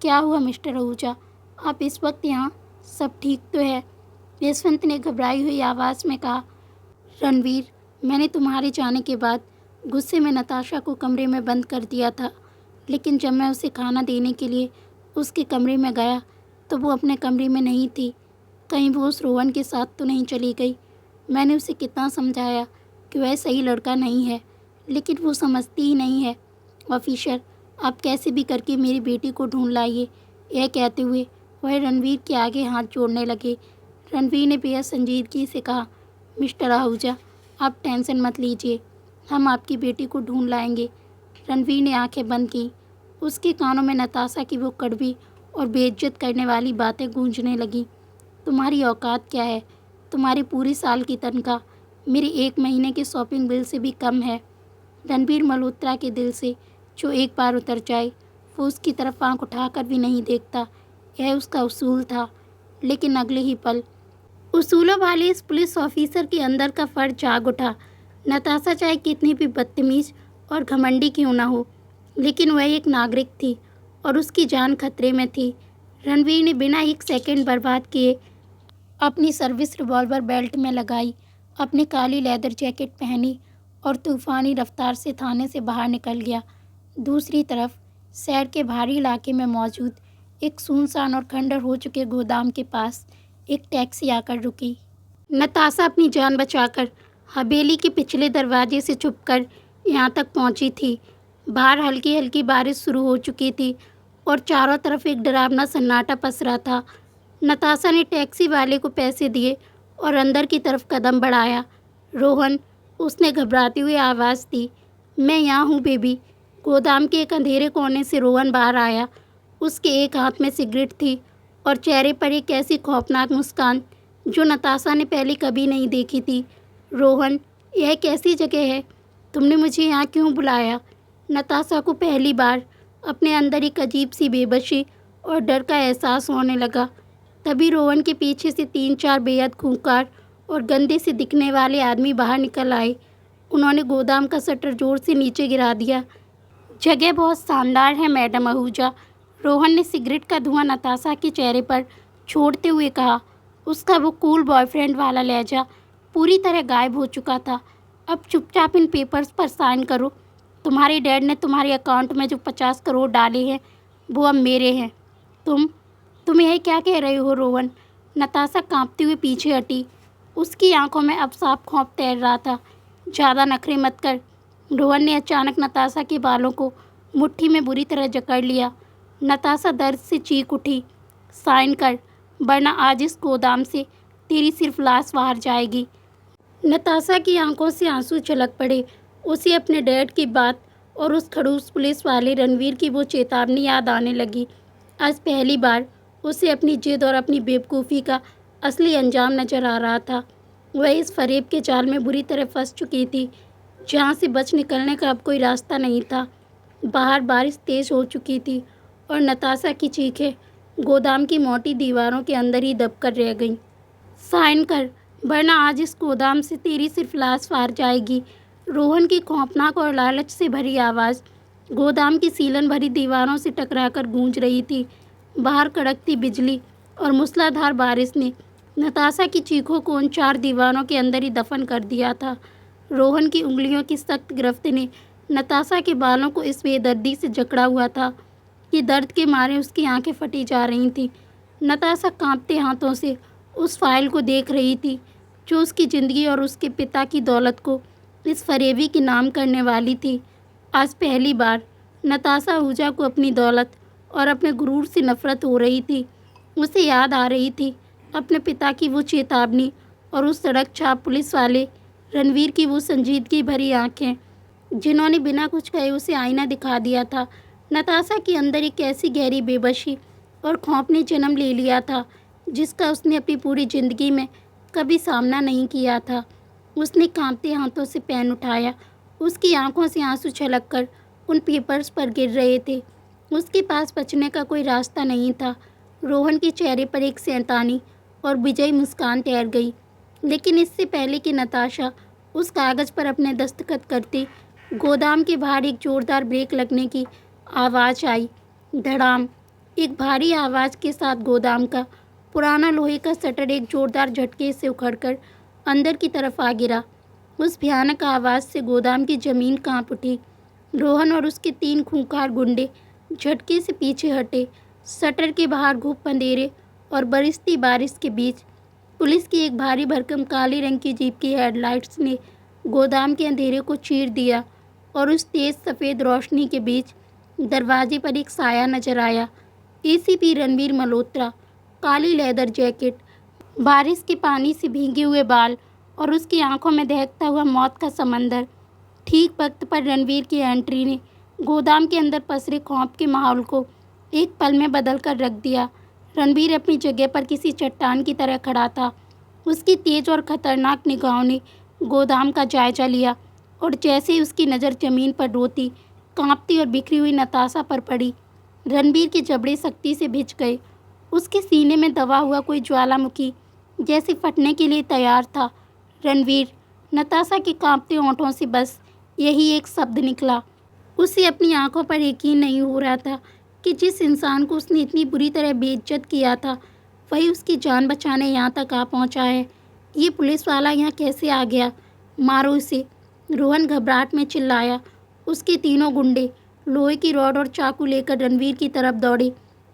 क्या हुआ मिस्टर आहूजा, आप इस वक्त यहाँ, सब ठीक तो है? यशवंत ने घबराई हुई आवाज़ में कहा, रणवीर, मैंने तुम्हारे जाने के बाद गुस्से में नताशा को कमरे में बंद कर दिया था, लेकिन जब मैं उसे खाना देने के लिए उसके कमरे में गया तो वो अपने कमरे में नहीं थी। कहीं वो उस रोहन के साथ तो नहीं चली गई? मैंने उसे कितना समझाया कि वह सही लड़का नहीं है, लेकिन वो समझती ही नहीं है। ऑफिसर, आप कैसे भी करके मेरी बेटी को ढूंढ लाइए। यह कहते हुए वह रणवीर के आगे हाथ जोड़ने लगे। रणवीर ने बेहद संजीदगी से कहा, मिस्टर आहूजा, आप टेंशन मत लीजिए, हम आपकी बेटी को ढूंढ लाएंगे। रणवीर ने आंखें बंद की। उसके कानों में नताशा की वो कड़वी और बेइज्जत करने वाली बातें गूंजने लगीं। तुम्हारी औकात क्या है? तुम्हारी पूरी साल की तनख्वाह मेरे 1 महीने के शॉपिंग बिल से भी कम है। रणबीर मल्होत्रा के दिल से जो एक बार उतर जाए वो उसकी तरफ आंख उठाकर भी नहीं देखता। यह उसका उसूल था। लेकिन अगले ही पल उसूलों वाले इस पुलिस ऑफिसर के अंदर का फर्ज जाग उठा। नताशा चाहे कितनी भी बदतमीज और घमंडी क्यों ना हो, लेकिन वह एक नागरिक थी और उसकी जान खतरे में थी। रणवीर ने बिना एक सेकंड बर्बाद किए अपनी सर्विस रिवॉल्वर बेल्ट में लगाई, अपनी काली लेदर जैकेट पहनी और तूफानी रफ्तार से थाने से बाहर निकल गया। दूसरी तरफ शहर के भारी इलाके में मौजूद एक सुनसान और खंडर हो चुके गोदाम के पास एक टैक्सी आकर रुकी। नताशा अपनी जान बचाकर हवेली के पिछले दरवाजे से छुपकर यहाँ तक पहुँची थी। बाहर हल्की हल्की बारिश शुरू हो चुकी थी और चारों तरफ एक डरावना सन्नाटा पसरा था। नताशा ने टैक्सी वाले को पैसे दिए और अंदर की तरफ कदम बढ़ाया। रोहन, उसने घबराती हुई आवाज़ दी। मैं यहाँ हूँ बेबी। गोदाम के एक अंधेरे कोने से रोहन बाहर आया। उसके एक हाथ में सिगरेट थी और चेहरे पर एक ऐसी खौफनाक मुस्कान जो नताशा ने पहले कभी नहीं देखी थी। रोहन, यह कैसी जगह है? तुमने मुझे यहाँ क्यों बुलाया? नताशा को पहली बार अपने अंदर एक अजीब सी बेबसी और डर का एहसास होने लगा। तभी रोहन के पीछे से 3-4 बेहद खूंखार और गंदे से दिखने वाले आदमी बाहर निकल आए। उन्होंने गोदाम का शटर जोर से नीचे गिरा दिया। जगह बहुत शानदार है मैडम आहूजा, रोहन ने सिगरेट का धुआं नताशा के चेहरे पर छोड़ते हुए कहा। उसका वो कूल बॉयफ्रेंड वाला लहजा पूरी तरह गायब हो चुका था। अब चुपचाप इन पेपर्स पर साइन करो। तुम्हारे डैड ने तुम्हारे अकाउंट में जो 50 करोड़ डाले हैं वो अब मेरे हैं। तुम यह क्या कह रहे हो रोहन? नताशा कांपते हुए पीछे हटी। उसकी आंखों में अब साफ खौफ तैर रहा था। ज़्यादा नखरे मत कर। रोहन ने अचानक नताशा के बालों को मुट्ठी में बुरी तरह जकड़ लिया। नताशा दर्द से चीख उठी। साइन कर, वरना आज इस गोदाम से तेरी सिर्फ लाश बाहर जाएगी। नताशा की आंखों से आंसू छलक पड़े। उसे अपने डैड की बात और उस खड़ूस पुलिस वाले रणवीर की वो चेतावनी याद आने लगी। आज पहली बार उसे अपनी जिद और अपनी बेवकूफ़ी का असली अंजाम नजर आ रहा था। वह इस फरेब के जाल में बुरी तरह फंस चुकी थी, जहाँ से बच निकलने का अब कोई रास्ता नहीं था। बाहर बारिश तेज़ हो चुकी थी और नताशा की चीखें गोदाम की मोटी दीवारों के अंदर ही दबकर रह गईं। साइन कर, वरना आज इस गोदाम से तेरी सिर्फ लाश बाहर जाएगी। रोहन की खौफनाक और लालच से भरी आवाज़ गोदाम की सीलन भरी दीवारों से टकराकर गूंज रही थी। बाहर कड़कती बिजली और मूसलाधार बारिश ने नताशा की चीखों को उन 4 दीवारों के अंदर ही दफन कर दिया था। रोहन की उंगलियों की सख्त गिरफ्त ने नताशा के बालों को इस बेदर्दी से जकड़ा हुआ था कि दर्द के मारे उसकी आंखें फटी जा रही थीं। नताशा कांपते हाथों से उस फाइल को देख रही थी जो उसकी ज़िंदगी और उसके पिता की दौलत को इस फरेबी के नाम करने वाली थी। आज पहली बार नताशा आहूजा को अपनी दौलत और अपने गुरूर से नफरत हो रही थी। उसे याद आ रही थी अपने पिता की वो चेतावनी और उस सड़क छाप पुलिस वाले रणवीर की वो संजीदगी भरी आंखें जिन्होंने बिना कुछ कहे उसे आईना दिखा दिया था। नताशा के अंदर एक ऐसी गहरी बेबसी और खौफ ने जन्म ले लिया था जिसका उसने अपनी पूरी ज़िंदगी में कभी सामना नहीं किया था। उसने कांपते हाथों से पेन उठाया। उसकी आंखों से आंसू छलककर उन पेपर्स पर गिर रहे थे। उसके पास बचने का कोई रास्ता नहीं था। रोहन के चेहरे पर एक शैतानी और विजयी मुस्कान तैर गई। लेकिन इससे पहले कि नताशा उस कागज़ पर अपने दस्तखत करती, गोदाम के बाहर एक जोरदार ब्रेक लगने की आवाज़ आई। धड़ाम! एक भारी आवाज़ के साथ गोदाम का पुराना लोहे का शटर एक जोरदार झटके से उखड़कर अंदर की तरफ आ गिरा। उस भयानक आवाज़ से गोदाम की ज़मीन काँप उठी। रोहन और उसके 3 खूंखार गुंडे झटके से पीछे हटे। शटर के बाहर घुप अंधेरे और बरसती बारिश के बीच पुलिस की एक भारी भरकम काले रंग की जीप की हेडलाइट्स ने गोदाम के अंधेरे को चीर दिया और उस तेज़ सफ़ेद रोशनी के बीच दरवाजे पर एक साया नजर आया। एसीपी रणवीर मल्होत्रा, काली लेदर जैकेट, बारिश के पानी से भीगे हुए बाल और उसकी आंखों में दहकता हुआ मौत का समंदर। ठीक वक्त पर रणवीर की एंट्री ने गोदाम के अंदर पसरे खौफ के माहौल को एक पल में बदल कर रख दिया। रणवीर अपनी जगह पर किसी चट्टान की तरह खड़ा था। उसकी तेज और खतरनाक निगाहों ने गोदाम का जायजा लिया और जैसे ही उसकी नज़र जमीन पर रोती, कांपती और बिखरी हुई नताशा पर पड़ी, रणवीर के जबड़े सख्ती से भिज गए। उसके सीने में दबा हुआ कोई ज्वालामुखी जैसे फटने के लिए तैयार था। रणवीर! नताशा के कांपते होंठों से बस यही एक शब्द निकला। उसे अपनी आंखों पर यकीन नहीं हो रहा था कि जिस इंसान को उसने इतनी बुरी तरह बेइज्जत किया था, वही उसकी जान बचाने यहाँ तक आ पहुँचा है। ये पुलिस वाला यहाँ कैसे आ गया? मारो इसे! रोहन घबराहट में चिल्लाया। उसके तीनों गुंडे लोहे की रॉड और चाकू लेकर रणवीर की तरफ दौड़े,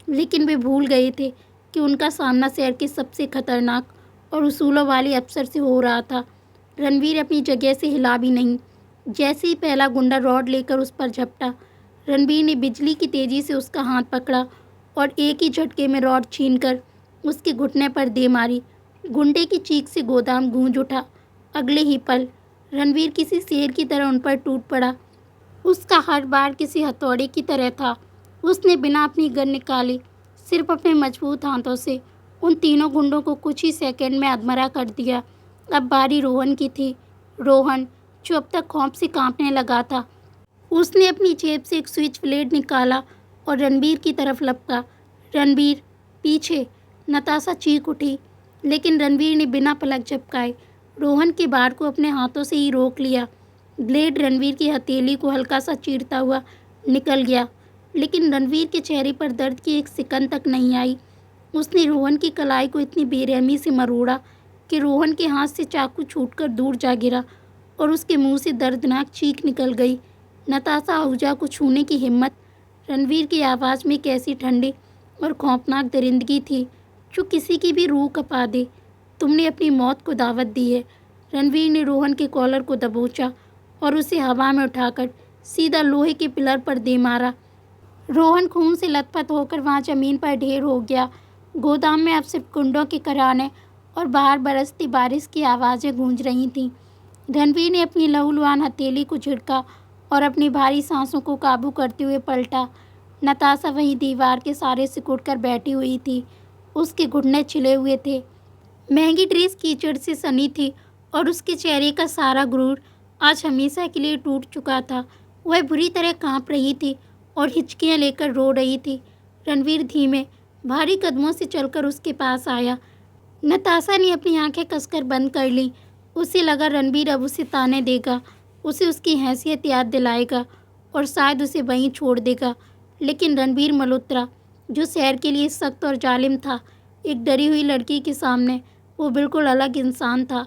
लेकिन वे भूल गए थे कि उनका सामना शहर के सबसे खतरनाक और उसूलों वाले अफसर से हो रहा था। रणवीर अपनी जगह से हिला भी नहीं। जैसे ही पहला गुंडा रॉड लेकर उस पर झपटा, रणवीर ने बिजली की तेज़ी से उसका हाथ पकड़ा और एक ही झटके में रॉड छीनकर उसके घुटने पर दे मारी। गुंडे की चीख से गोदाम गूंज उठा। अगले ही पल रणवीर किसी शेर की तरह उन पर टूट पड़ा। उसका हर बार किसी हथौड़े की तरह था। उसने बिना अपनी गन निकाले सिर्फ अपने मजबूत हाथों से उन तीनों गुंडों को कुछ ही सेकंड में अधमरा कर दिया। अब बारी रोहन की थी। रोहन, जो अब तक खौफ से कांपने लगा था, उसने अपनी जेब से एक स्विच ब्लेड निकाला और रणवीर की तरफ लपका। रणवीर! पीछे! नताशा चीख उठी, लेकिन रणवीर ने बिना पलक झपकाए रोहन के बार को अपने हाथों से ही रोक लिया। ब्लेड रणवीर की हथेली को हल्का सा चीरता हुआ निकल गया, लेकिन रणवीर के चेहरे पर दर्द की एक सिकन तक नहीं आई। उसने रोहन की कलाई को इतनी बेरहमी से मरोड़ा कि रोहन के हाथ से चाकू छूटकर दूर जा गिरा और उसके मुंह से दर्दनाक चीख निकल गई। नताशा आहूजा को छूने की हिम्मत! रणवीर की आवाज़ में एक ऐसी ठंडी और खौफनाक दरिंदगी थी जो किसी की भी रूह कँपा दे। तुमने अपनी मौत को दावत दी है। रणवीर ने रोहन के कॉलर को दबोचा और उसे हवा में उठाकर सीधा लोहे के पिलर पर दे मारा। रोहन खून से लथपथ होकर वहाँ ज़मीन पर ढेर हो गया। गोदाम में अब सिर्फ गुंडों के कराने और बाहर बरसती बारिश की आवाज़ें गूंज रही थीं। रणवीर ने अपनी लहूलुहान हथेली को झिड़का और अपनी भारी सांसों को काबू करते हुए पलटा। नताशा वहीं दीवार के सहारे सिकुड़कर बैठी हुई थी। उसके घुटने छिले हुए थे। महंगी ड्रेस कीचड़ से सनी थी और उसके चेहरे का सारा गुरूर आज हमेशा के लिए टूट चुका था। वह बुरी तरह कांप रही थी और हिचकियाँ लेकर रो रही थी। रणवीर धीमे, भारी कदमों से चलकर उसके पास आया। नताशा ने अपनी आंखें कसकर बंद कर लीं। उसे लगा रणवीर अब उसे ताने देगा, उसे उसकी हैसियत याद दिलाएगा और शायद उसे वहीं छोड़ देगा। लेकिन रणवीर मल्होत्रा, जो शहर के लिए सख्त और जालिम था, एक डरी हुई लड़की के सामने वो बिल्कुल अलग इंसान था।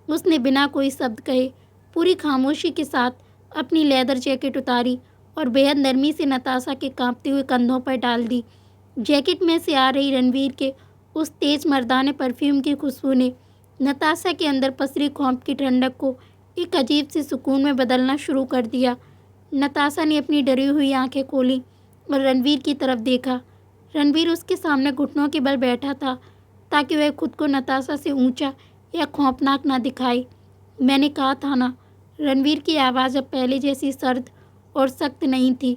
उसने बिना कोई शब्द कहे पूरी खामोशी के साथ अपनी लेदर जैकेट उतारी और बेहद नरमी से नताशा के कांपते हुए कंधों पर डाल दी। जैकेट में से आ रही रणवीर के उस तेज मर्दाने परफ्यूम की खुशबू ने नताशा के अंदर पसरी खौफ की ठंडक को एक अजीब से सुकून में बदलना शुरू कर दिया। नताशा ने अपनी डरी हुई आंखें खोली और रणवीर की तरफ देखा। रणवीर उसके सामने घुटनों के बल बैठा था ताकि वह खुद को नताशा से ऊंचा या खौफनाक ना दिखाए। मैंने कहा था ना। रणवीर की आवाज़ अब पहले जैसी सर्द और सख्त नहीं थी।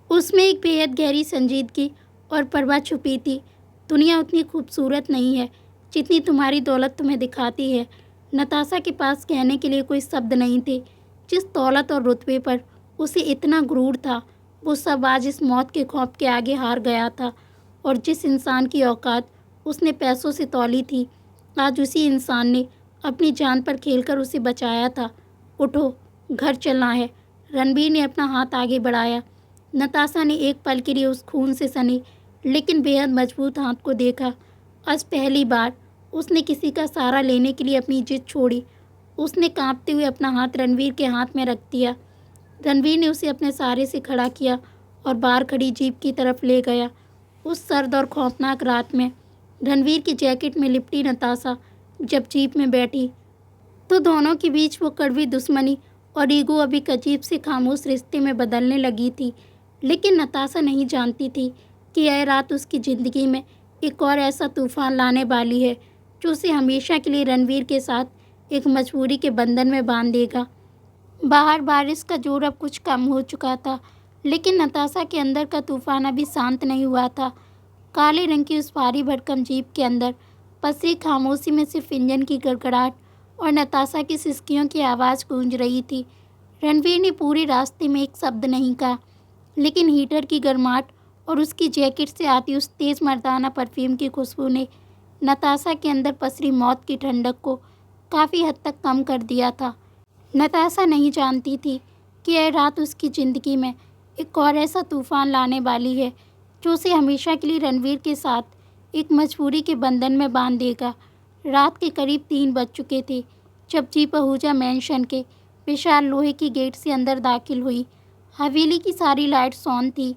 उसमें एक बेहद गहरी संजीदगी और परवाह छुपी थी। दुनिया उतनी खूबसूरत नहीं है जितनी तुम्हारी दौलत तुम्हें दिखाती है। नताशा के पास कहने के लिए कोई शब्द नहीं थे। जिस दौलत और रुतबे पर उसे इतना गुरूर था, वो सब आज इस मौत के खौफ के आगे हार गया था। और जिस इंसान की औकात उसने पैसों से तौली थी, आज उसी इंसान ने अपनी जान पर खेलकर उसे बचाया था। उठो, घर चलना है। रणबीर ने अपना हाथ आगे बढ़ाया। नताशा ने एक पल के लिए उस खून से सने लेकिन बेहद मजबूत हाथ को देखा। आज पहली बार उसने किसी का सहारा लेने के लिए अपनी जिद छोड़ी। उसने कांपते हुए अपना हाथ रणवीर के हाथ में रख दिया। रणवीर ने उसे अपने सहारे से खड़ा किया और बाहर खड़ी जीप की तरफ ले गया। उस सर्द और खौफनाक रात में रणवीर की जैकेट में लिपटी नताशा जब जीप में बैठी तो दोनों के बीच वो कड़वी दुश्मनी और ईगो अभी एक अजीब से खामोश रिश्ते में बदलने लगी थी। लेकिन नताशा नहीं जानती थी कि यह रात उसकी ज़िंदगी में एक और ऐसा तूफान लाने वाली है जो उसे हमेशा के लिए रणवीर के साथ एक मजबूरी के बंधन में बांध देगा। बाहर बारिश का जोर अब कुछ कम हो चुका था, लेकिन नताशा के अंदर का तूफान अभी शांत नहीं हुआ था। काले रंग की उस भारी भरकम जीप के अंदर पसरी खामोशी में सिर्फ इंजन की गड़गड़ाहट और नताशा की सिसकियों की आवाज़ गूंज रही थी। रणवीर ने पूरे रास्ते में एक शब्द नहीं कहा, लेकिन हीटर की गर्माहट और उसकी जैकेट से आती उस तेज़ मर्दाना परफ्यूम की खुशबू ने नताशा के अंदर पसरी मौत की ठंडक को काफ़ी हद तक कम कर दिया था। नताशा नहीं जानती थी कि यह रात उसकी ज़िंदगी में एक और ऐसा तूफान लाने वाली है जो उसे हमेशा के लिए रणवीर के साथ एक मजबूरी के बंधन में बांध देगा। रात के करीब 3 बज चुके थे जब जीप आहूजा मैंशन के विशाल लोहे की गेट से अंदर दाखिल हुई। हवेली की सारी लाइट्स ऑन थी।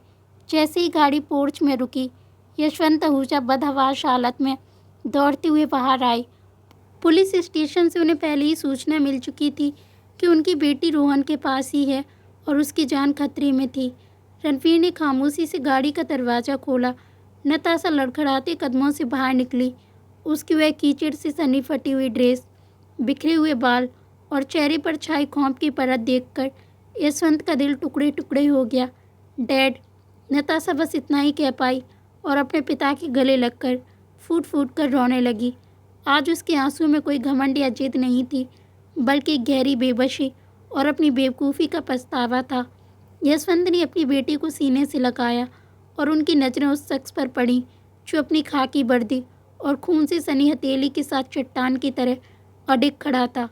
जैसे ही गाड़ी पोर्च में रुकी, यशवंत आहूजा बदहवास हालत में दौड़ते हुए बाहर आए। पुलिस स्टेशन से उन्हें पहले ही सूचना मिल चुकी थी कि उनकी बेटी रोहन के पास ही है और उसकी जान खतरे में थी। रणवीर ने खामोशी से गाड़ी का दरवाज़ा खोला। नताशा लड़खड़ाते कदमों से बाहर निकली। उसकी वह कीचड़ से सनी फटी हुई ड्रेस, बिखरे हुए बाल और चेहरे पर छाई खौफ की परत देखकर यशवंत का दिल टुकड़े टुकड़े हो गया। डैड, नताशा बस इतना ही कह पाई और अपने पिता के गले लगकर फूट फूट कर रोने लगी। आज उसके आंसुओं में कोई घमंड या जिद नहीं थी, बल्कि एक गहरी बेबसी और अपनी बेवकूफ़ी का पछतावा था। यशवंत ने अपनी बेटी को सीने से लगाया और उनकी नज़रें उस शख्स पर पड़ीं जो अपनी खाकी वर्दी और खून से सनी हथेली के साथ चट्टान की तरह अडिग खड़ा था।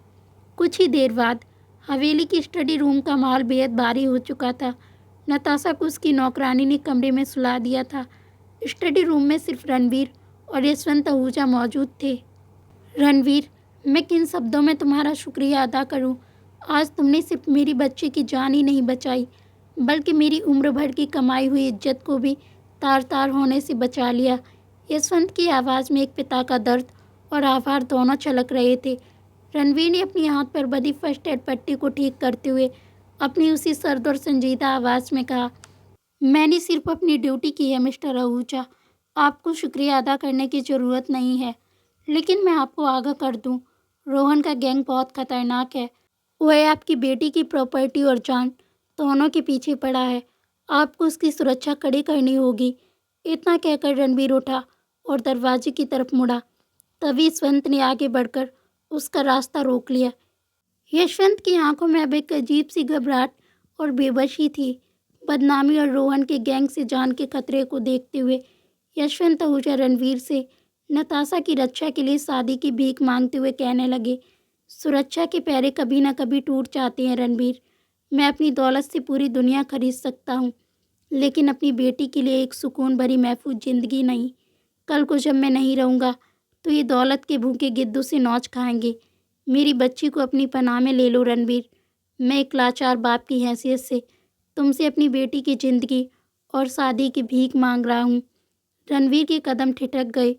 कुछ ही देर बाद हवेली की स्टडी रूम का माहौल बेहद भारी हो चुका था। नताशा को उसकी नौकरानी ने कमरे में सुला दिया था। स्टडी रूम में सिर्फ रणवीर और यशवंत आहूजा मौजूद थे। रणवीर, मैं किन शब्दों में तुम्हारा शुक्रिया अदा करूं? आज तुमने सिर्फ मेरी बच्ची की जान ही नहीं बचाई, बल्कि मेरी उम्र भर की कमाई हुई इज्जत को भी तार तार होने से बचा लिया। यशवंत की आवाज़ में एक पिता का दर्द और आभार दोनों छलक रहे थे। रणवीर ने अपनी हाथ पर बंधी फर्स्ट एड पट्टी को ठीक करते हुए अपनी उसी सर्द और संजीदा आवाज़ में कहा, मैंने सिर्फ अपनी ड्यूटी की है मिस्टर आहूजा। आपको शुक्रिया अदा करने की ज़रूरत नहीं है। लेकिन मैं आपको आगाह कर दूं, रोहन का गैंग बहुत खतरनाक है। वह आपकी बेटी की प्रॉपर्टी और जान दोनों के पीछे पड़ा है। आपको उसकी सुरक्षा कड़ी करनी होगी। इतना कहकर रणवीर उठा और दरवाजे की तरफ मुड़ा। तभी यशवंत ने आगे बढ़कर उसका रास्ता रोक लिया। यशवंत की आंखों में अब एक अजीब सी घबराहट और बेबसी थी। बदनामी और रोहन के गैंग से जान के खतरे को देखते हुए यशवंत आहूजा रणवीर से नताशा की रक्षा के लिए शादी की भीख मांगते हुए कहने लगे, सुरक्षा के पहरे कभी ना कभी टूट जाते हैं रणवीर। मैं अपनी दौलत से पूरी दुनिया खरीद सकता हूँ, लेकिन अपनी बेटी के लिए एक सुकून भरी महफूज ज़िंदगी नहीं। कल को जब मैं नहीं रहूँगा तो ये दौलत के भूखे गिद्ध से नौच खाएंगे। मेरी बच्ची को अपनी पनाह में ले लो रणवीर। मैं एक लाचार बाप की हैसियत से तुमसे अपनी बेटी की ज़िंदगी और शादी की भीख मांग रहा हूँ। रणवीर के कदम ठिठक गए।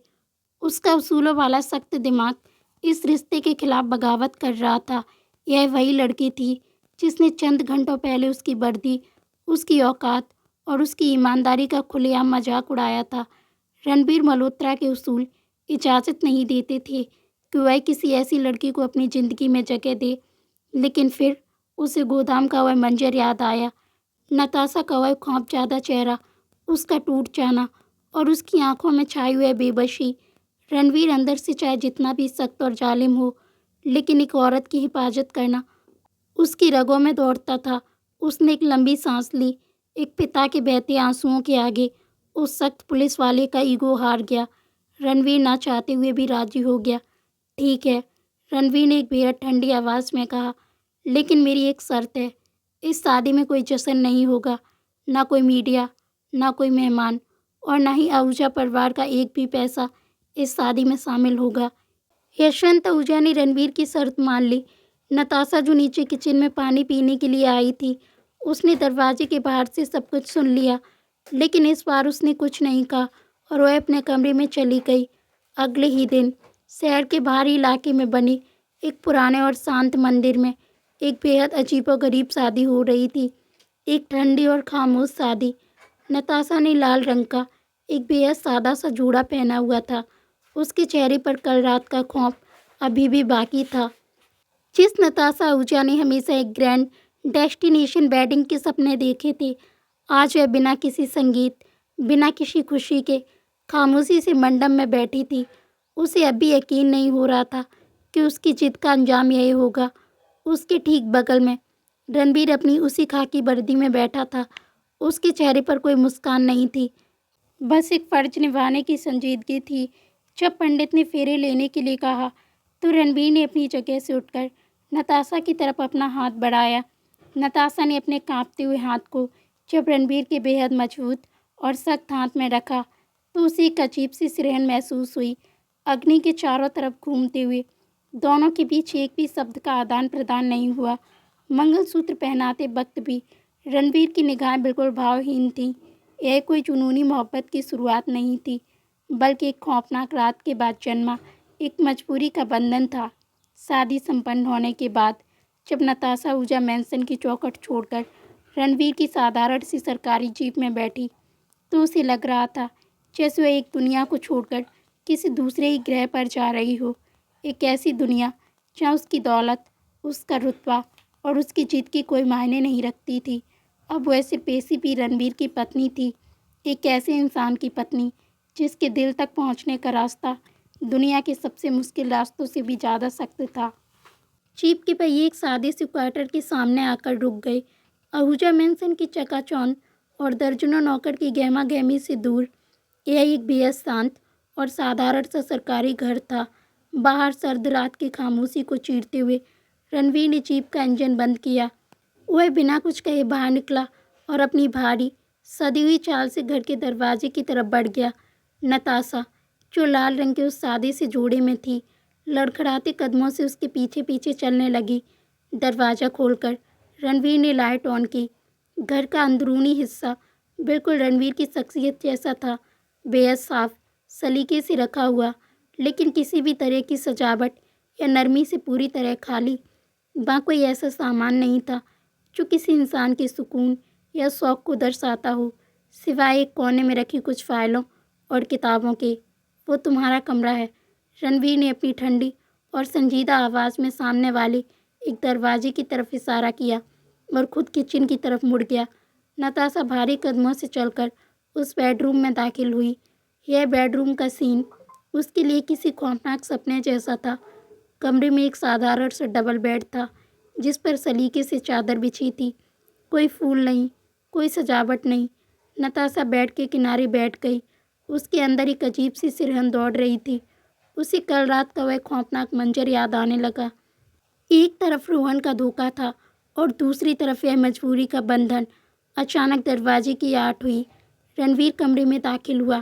उसका उसूलों वाला सख्त दिमाग इस रिश्ते के खिलाफ बगावत कर रहा था। यह वही लड़की थी जिसने चंद घंटों पहले उसकी वर्दी, उसकी औकात और उसकी ईमानदारी का खुलेआम मजाक उड़ाया था। रणबीर मल्होत्रा के उसूल इजाज़त नहीं देते थे कि वह किसी ऐसी लड़की को अपनी ज़िंदगी में जगह दे। लेकिन फिर उसे गोदाम का वह मंजर याद आया। नताशा का वह खौफज़दा चेहरा, उसका टूट जाना और उसकी आंखों में छाई हुई बेबसी। रणवीर अंदर से चाहे जितना भी सख्त और जालिम हो, लेकिन एक औरत की हिफाजत करना उसकी रगों में दौड़ता था। उसने एक लंबी सांस ली, एक पिता के बहते आंसुओं के आगे उस सख्त पुलिस वाले का ईगो हार गया। रणवीर ना चाहते हुए भी राजी हो गया। ठीक है, रणवीर ने एक बेहद ठंडी आवाज़ में कहा, लेकिन मेरी एक शर्त है। इस शादी में कोई जश्न नहीं होगा, ना कोई मीडिया, ना कोई मेहमान और ना ही आहूजा परिवार का एक भी पैसा इस शादी में शामिल होगा। यशवंत आहूजा ने रणवीर की शर्त मान ली। नताशा, जो नीचे किचन में पानी पीने के लिए आई थी, उसने दरवाजे के बाहर से सब कुछ सुन लिया, लेकिन इस बार उसने कुछ नहीं कहा और वह अपने कमरे में चली गई। अगले ही दिन शहर के बाहरी इलाके में बने एक पुराने और शांत मंदिर में एक बेहद अजीबोगरीब शादी हो रही थी। एक ठंडी और खामोश शादी। नताशा ने लाल रंग का एक बेहद सादा सा जूड़ा पहना हुआ था। उसके चेहरे पर कल रात का खौफ अभी भी बाकी था। जिस नताशा आहूजा ने हमेशा एक ग्रैंड डेस्टिनेशन वेडिंग के सपने देखे थे, आज वह बिना किसी संगीत, बिना किसी खुशी के खामोशी से मंडप में बैठी थी। उसे अब भी यकीन नहीं हो रहा था कि उसकी जिद का अंजाम यही होगा। उसके ठीक बगल में रणबीर अपनी उसी खाकी वर्दी में बैठा था। उसके चेहरे पर कोई मुस्कान नहीं थी, बस एक फर्ज निभाने की संजीदगी थी। जब पंडित ने फेरे लेने के लिए कहा तो रणबीर ने अपनी जगह से उठकर नताशा की तरफ अपना हाथ बढ़ाया। नताशा ने अपने कांपते हुए हाथ को जब रणबीर के बेहद मजबूत और सख्त हाथ में रखा तो उसे एक अजीब सी सिरहन महसूस हुई। अग्नि के चारों तरफ घूमते हुए दोनों के बीच एक भी शब्द का आदान प्रदान नहीं हुआ। मंगलसूत्र पहनाते वक्त भी रणबीर की निगाहें बिल्कुल भावहीन थीं। यह कोई जुनूनी मोहब्बत की शुरुआत नहीं थी, बल्कि एक खौफनाक रात के बाद जन्मा एक मजबूरी का बंधन था। शादी संपन्न होने के बाद जब नताशा आहूजा मैंसन की चौखट छोड़कर रणबीर की साधारण सी सरकारी जीप में बैठी तो उसे लग रहा था जैसे वह एक दुनिया को छोड़कर किसी दूसरे ही ग्रह पर जा रही हो। एक ऐसी दुनिया जहाँ उसकी दौलत, उसका रुतबा और उसकी जीत की कोई मायने नहीं रखती थी। अब वह सिर्फ एसीपी रणबीर की पत्नी थी, एक ऐसे इंसान की पत्नी जिसके दिल तक पहुँचने का रास्ता दुनिया के सबसे मुश्किल रास्तों से भी ज़्यादा सख्त था। जीप के पहिए एक सादे से क्वार्टर के सामने आकर रुक गए। आहूजा मैंसन की चकाचौंध और दर्जनों नौकर की गहमा गहमी से दूर यह एक बेहद शांत और साधारण सा सरकारी घर था। बाहर सर्द रात की खामोशी को चीरते हुए रणवीर ने जीप का इंजन बंद किया। वह बिना कुछ कहे बाहर निकला और अपनी भारी सदी हुई चाल से घर के दरवाजे की तरफ बढ़ गया। नताशा, जो लाल रंग के उस सादे से जोड़े में थी, लड़खड़ाते कदमों से उसके पीछे पीछे चलने लगी। दरवाज़ा खोलकर रणवीर ने लाइट ऑन की। घर का अंदरूनी हिस्सा बिल्कुल रणवीर की शख्सियत जैसा था, बेहद साफ, सलीके से रखा हुआ, लेकिन किसी भी तरह की सजावट या नरमी से पूरी तरह खाली। वहाँ कोई ऐसा सामान नहीं था जो किसी इंसान के सुकून या शौक़ को दर्शाता हो, सिवाय एक कोने में रखी कुछ फाइलों और किताबों के। वो तुम्हारा कमरा है, रणवीर ने अपनी ठंडी और संजीदा आवाज़ में सामने वाले एक दरवाजे की तरफ इशारा किया और खुद किचन की तरफ मुड़ गया। नताशा भारी कदमों से चलकर उस बेडरूम में दाखिल हुई। यह बेडरूम का सीन उसके लिए किसी खौफनाक सपने जैसा था। कमरे में एक साधारण सा डबल बेड था जिस पर सलीके से चादर बिछी थी। कोई फूल नहीं, कोई सजावट नहीं। नताशा बेड के किनारे बैठ गई। उसके अंदर एक अजीब सी सिरहन दौड़ रही थी। उसे कल रात का वह खौफनाक मंजर याद आने लगा। एक तरफ रोहन का धोखा था और दूसरी तरफ यह मजबूरी का बंधन। अचानक दरवाजे की आवाज़ हुई। रणवीर कमरे में दाखिल हुआ।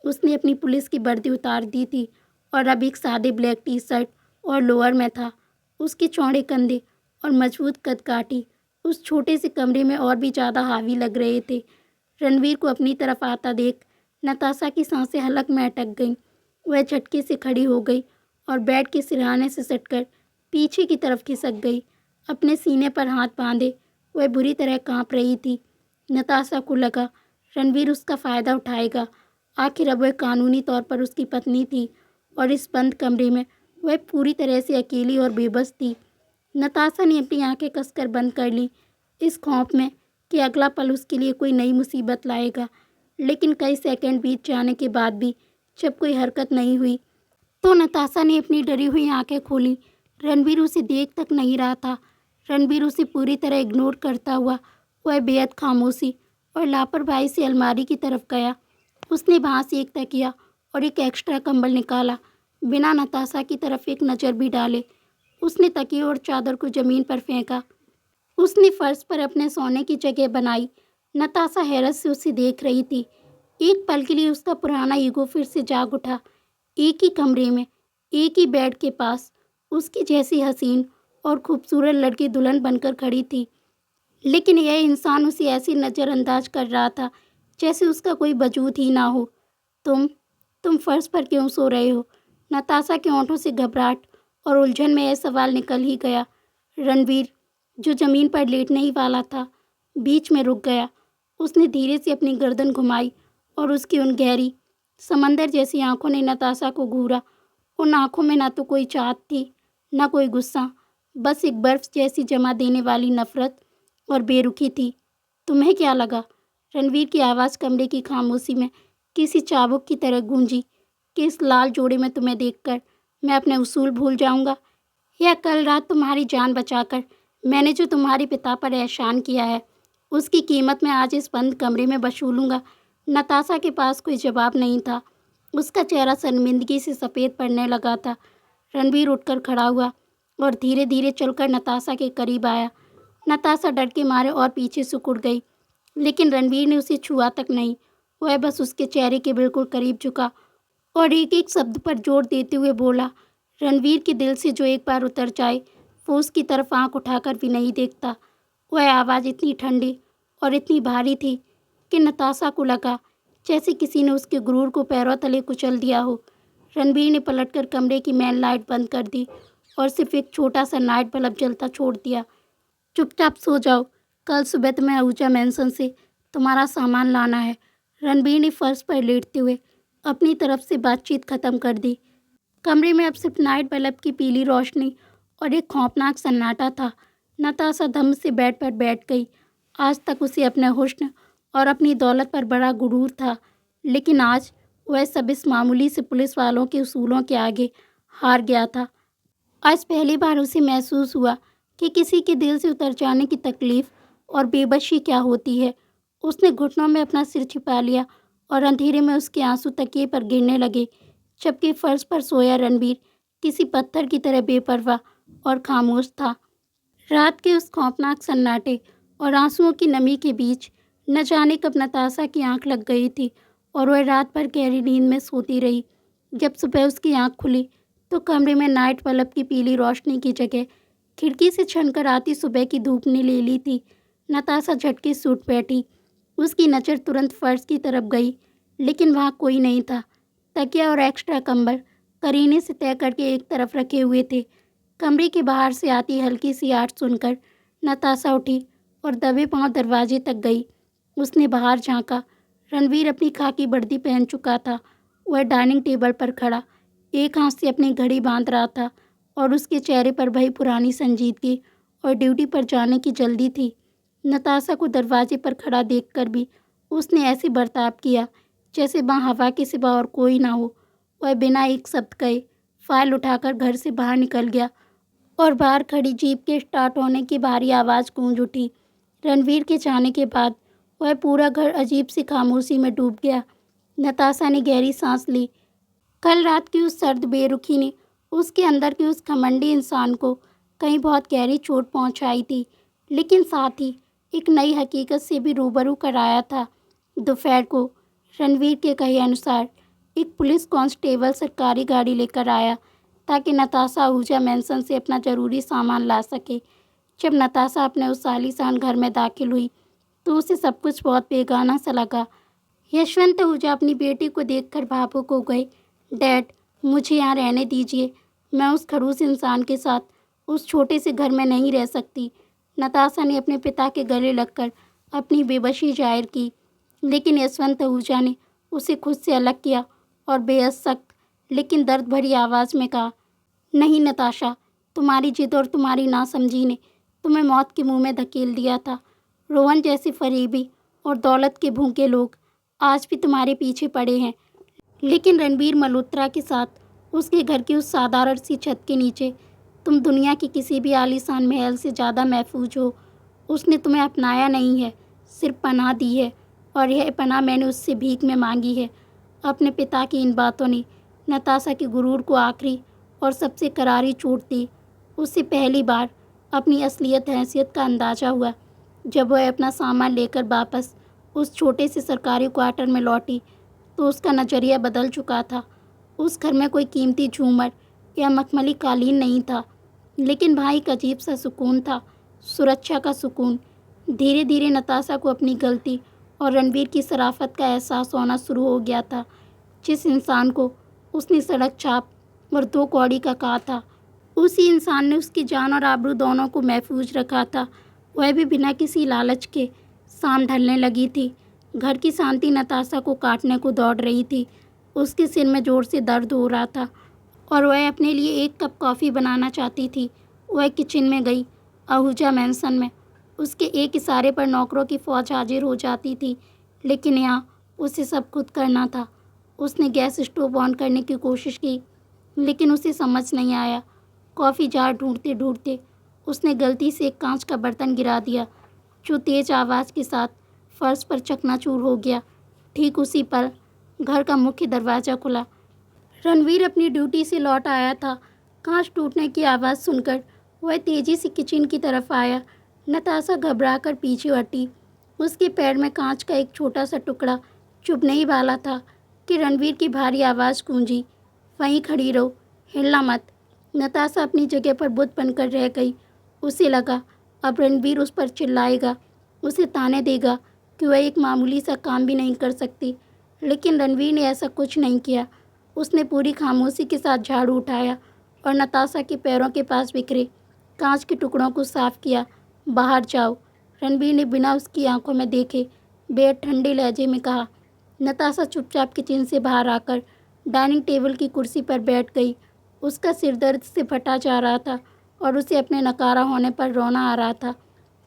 उसने अपनी पुलिस की वर्दी उतार दी थी और अब एक सादे ब्लैक टी शर्ट और लोअर में था। उसके चौड़े कंधे और मजबूत कदकाठी उस छोटे से कमरे में और भी ज़्यादा हावी लग रहे थे। रणवीर को अपनी तरफ आता देख नताशा की सांसें हलक में अटक गईं। वह झटके से खड़ी हो गई और बेड के सिरहाने से सटकर पीछे की तरफ खिसक गई। अपने सीने पर हाथ बांधे वह बुरी तरह कांप रही थी। नताशा को लगा रणवीर उसका फ़ायदा उठाएगा। आखिर अब वह कानूनी तौर पर उसकी पत्नी थी और इस बंद कमरे में वह पूरी तरह से अकेली और बेबस थी। नताशा ने अपनी आंखें कसकर बंद कर लीं, इस खौफ में कि अगला पल उसके लिए कोई नई मुसीबत लाएगा। लेकिन कई सेकंड बीत जाने के बाद भी जब कोई हरकत नहीं हुई तो नताशा ने अपनी डरी हुई आंखें खोलीं। रणवीर उसे देख तक नहीं रहा था। रणवीर उसे पूरी तरह इग्नोर करता हुआ वह बेहद खामोशी और लापरवाही से अलमारी की तरफ गया। उसने वहाँ से एक तकिया और एक एक्स्ट्रा कंबल निकाला। बिना नताशा की तरफ एक नज़र भी डाले उसने तकिए और चादर को ज़मीन पर फेंका। उसने फर्श पर अपने सोने की जगह बनाई। नताशा हैरत से उसे देख रही थी। एक पल के लिए उसका पुराना ईगो फिर से जाग उठा। एक ही कमरे में, एक ही बेड के पास उसकी जैसी हसीन और खूबसूरत लड़की दुल्हन बनकर खड़ी थी, लेकिन यह इंसान उसे ऐसी नज़रअंदाज कर रहा था जैसे उसका कोई वजूद ही ना हो। तुम तुम फर्श पर क्यों सो रहे हो? नताशा के होंठों से घबराहट और उलझन में यह सवाल निकल ही गया। रणवीर, जो ज़मीन पर लेटने ही वाला था, बीच में रुक गया। उसने धीरे से अपनी गर्दन घुमाई और उसकी उन गहरी समंदर जैसी आंखों ने नताशा को घूरा। उन आंखों में ना तो कोई चाहत थी, ना कोई गुस्सा, बस एक बर्फ जैसी जमा देने वाली नफरत और बेरुखी थी। तुम्हें क्या लगा? रणवीर की आवाज़ कमरे की खामोशी में किसी चाबुक की तरह गूंजी कि इस लाल जोड़े में तुम्हें देखकर मैं अपने उसूल भूल जाऊंगा, या कल रात तुम्हारी जान बचाकर मैंने जो तुम्हारे पिता पर एहसान किया है उसकी कीमत मैं आज इस बंद कमरे में वसूलूंगा। नताशा के पास कोई जवाब नहीं था। उसका चेहरा शर्मिंदगी से सफ़ेद पड़ने लगा था। रणवीर उठकर खड़ा हुआ और धीरे धीरे चलकर नताशा के करीब आया। नताशा डर के मारे और पीछे सिकुड़ गई, लेकिन रणवीर ने उसे छुआ तक नहीं। वह बस उसके चेहरे के बिल्कुल करीब झुका और एक एक शब्द पर जोर देते हुए बोला। रणवीर के दिल से जो एक बार उतर जाए वो उसकी तरफ आंख उठाकर भी नहीं देखता। वह आवाज़ इतनी ठंडी और इतनी भारी थी कि नताशा को लगा जैसे किसी ने उसके गुरूर को पैरों तले कुचल दिया हो। रणवीर ने पलटकर कमरे की मेन लाइट बंद कर दी और सिर्फ एक छोटा सा नाइट बल्ब जलता छोड़ दिया। चुपचाप सो जाओ, कल सुबह तुम्हें आहूजा मैंसन से तुम्हारा सामान लाना है। रणवीर ने फर्श पर लेटते हुए अपनी तरफ से बातचीत खत्म कर दी। कमरे में अब सिर्फ नाइट बल्ब की पीली रोशनी और एक खौफनाक सन्नाटा था। नताशा धम्म से बेड पर बैठ गई। आज तक उसे अपने हुस्न और अपनी दौलत पर बड़ा गुरूर था, लेकिन आज वह सब इस मामूली से पुलिस वालों के उसूलों के आगे हार गया था। आज पहली बार उसे महसूस हुआ कि किसी के दिल से उतर जाने की तकलीफ़ और बेबसी क्या होती है। उसने घुटनों में अपना सिर छिपा लिया और अंधेरे में उसके आंसू तकिए पर गिरने लगे, जबकि फर्श पर सोया रणवीर किसी पत्थर की तरह बेपरवाह और खामोश था। रात के उस खौफनाक सन्नाटे और आंसुओं की नमी के बीच न जाने कब नताशा की आंख लग गई थी और वह रात भर गहरी नींद में सोती रही। जब सुबह उसकी आंख खुली तो कमरे में नाइट बल्ब की पीली रोशनी की जगह खिड़की से छनकर आती सुबह की धूप ने ले ली थी। नताशा झटके से उठ बैठी। उसकी नज़र तुरंत फर्श की तरफ गई, लेकिन वहाँ कोई नहीं था। तकिया और एक्स्ट्रा कंबल करीने से तय करके एक तरफ रखे हुए थे। कमरे के बाहर से आती हल्की सी आहट सुनकर नताशा उठी और दबे पांव दरवाजे तक गई। उसने बाहर झांका। रणवीर अपनी खाकी वर्दी पहन चुका था। वह डाइनिंग टेबल पर खड़ा एक हाथ से अपनी घड़ी बांध रहा था और उसके चेहरे पर वही पुरानी संजीदगी और ड्यूटी पर जाने की जल्दी थी। नताशा को दरवाजे पर खड़ा देखकर भी उसने ऐसे बर्ताव किया जैसे वहाँ हवा के सिवा और कोई ना हो। वह बिना एक शब्द कहे फाइल उठाकर घर से बाहर निकल गया और बाहर खड़ी जीप के स्टार्ट होने की भारी आवाज़ गूंज उठी। रणवीर के जाने के बाद वह पूरा घर अजीब सी खामोशी में डूब गया। नताशा ने गहरी सांस ली। कल रात की उस सर्द बेरुखी ने उसके अंदर के उस घमंडी इंसान को कहीं बहुत गहरी चोट पहुंचाई थी, लेकिन साथ ही एक नई हकीकत से भी रूबरू कराया था। दोपहर को रणवीर के कहे अनुसार एक पुलिस कांस्टेबल सरकारी गाड़ी लेकर आया ताकि नताशा आहूजा मैंसन से अपना ज़रूरी सामान ला सके। जब नताशा अपने उस आलीशान घर में दाखिल हुई तो उसे सब कुछ बहुत बेगाना सा लगा। यशवंत आहूजा अपनी बेटी को देखकर भावुक हो गए। डैड, मुझे यहाँ रहने दीजिए। मैं उस खड़ूस इंसान के साथ उस छोटे से घर में नहीं रह सकती। नताशा ने अपने पिता के गले लगकर अपनी बेबसी जाहिर की, लेकिन यशवंत आहूजा ने उसे खुद से अलग किया और बेहद सख्त लेकिन दर्द भरी आवाज़ में कहा, नहीं नताशा, तुम्हारी जिद और तुम्हारी नासमझी ने तुम्हें मौत के मुंह में धकेल दिया था। रोहन जैसे फरेबी और दौलत के भूखे लोग आज भी तुम्हारे पीछे पड़े हैं, लेकिन रणवीर मल्होत्रा के साथ उसके घर की उस साधारण सी छत के नीचे तुम दुनिया की किसी भी आलीशान महल से ज़्यादा महफूज हो। उसने तुम्हें अपनाया नहीं है, सिर्फ पनाह दी है और यह पनाह मैंने उससे भीख में मांगी है। अपने पिता की इन बातों ने नताशा के गुरूर को आखिरी और सबसे करारी चोट दी। उसे पहली बार अपनी असलियत हैसियत का अंदाज़ा हुआ जब वह अपना सामान लेकर वापस उस छोटे से सरकारी क्वार्टर में लौटी, तो उसका नज़रिया बदल चुका था। उस घर में कोई कीमती झूमर या मखमली कालीन नहीं था, लेकिन वहाँ एक अजीब सा सुकून था, सुरक्षा का सुकून। धीरे धीरे नताशा को अपनी गलती और रणवीर की शराफत का एहसास होना शुरू हो गया था। जिस इंसान को उसने सड़क छाप और 2 कौड़ी का कहा था, उसी इंसान ने उसकी जान और आबरू दोनों को महफूज रखा था। वह भी बिना किसी लालच के। शाम ढलने लगी थी। घर की शांति नताशा को काटने को दौड़ रही थी। उसके सिर में ज़ोर से दर्द हो रहा था और वह अपने लिए 1 कप कॉफ़ी बनाना चाहती थी। वह किचन में गई। आहूजा मैंसन में उसके एक इशारे पर नौकरों की फ़ौज हाजिर हो जाती थी, लेकिन यहाँ उसे सब खुद करना था। उसने गैस स्टोव ऑन करने की कोशिश की, लेकिन उसे समझ नहीं आया। कॉफ़ी जार ढूंढते ढूंढते उसने गलती से एक कांच का बर्तन गिरा दिया, जो तेज़ आवाज़ के साथ फर्श पर चकनाचूर हो गया। ठीक उसी पल घर का मुख्य दरवाज़ा खुला। रणवीर अपनी ड्यूटी से लौट आया था। कांच टूटने की आवाज़ सुनकर वह तेज़ी से किचन की तरफ आया। नताशा घबराकर पीछे हटी। उसके पैर में कांच का एक छोटा सा टुकड़ा चुभने ही वाला था कि रणवीर की भारी आवाज़ गूंजी, वहीं खड़ी रहो, हिलना मत। नताशा अपनी जगह पर बुत बनकर रह गई। उसे लगा अब रणवीर उस पर चिल्लाएगा, उसे ताने देगा कि वह एक मामूली सा काम भी नहीं कर सकती। लेकिन रणवीर ने ऐसा कुछ नहीं किया। उसने पूरी खामोशी के साथ झाड़ू उठाया और नताशा के पैरों के पास बिखरे कांच के टुकड़ों को साफ किया। बाहर जाओ, रणवीर ने बिना उसकी आंखों में देखे बेहद ठंडे लहजे में कहा। नताशा चुपचाप किचन से बाहर आकर डाइनिंग टेबल की कुर्सी पर बैठ गई। उसका सिर दर्द से फटा जा रहा था और उसे अपने नकारा होने पर रोना आ रहा था।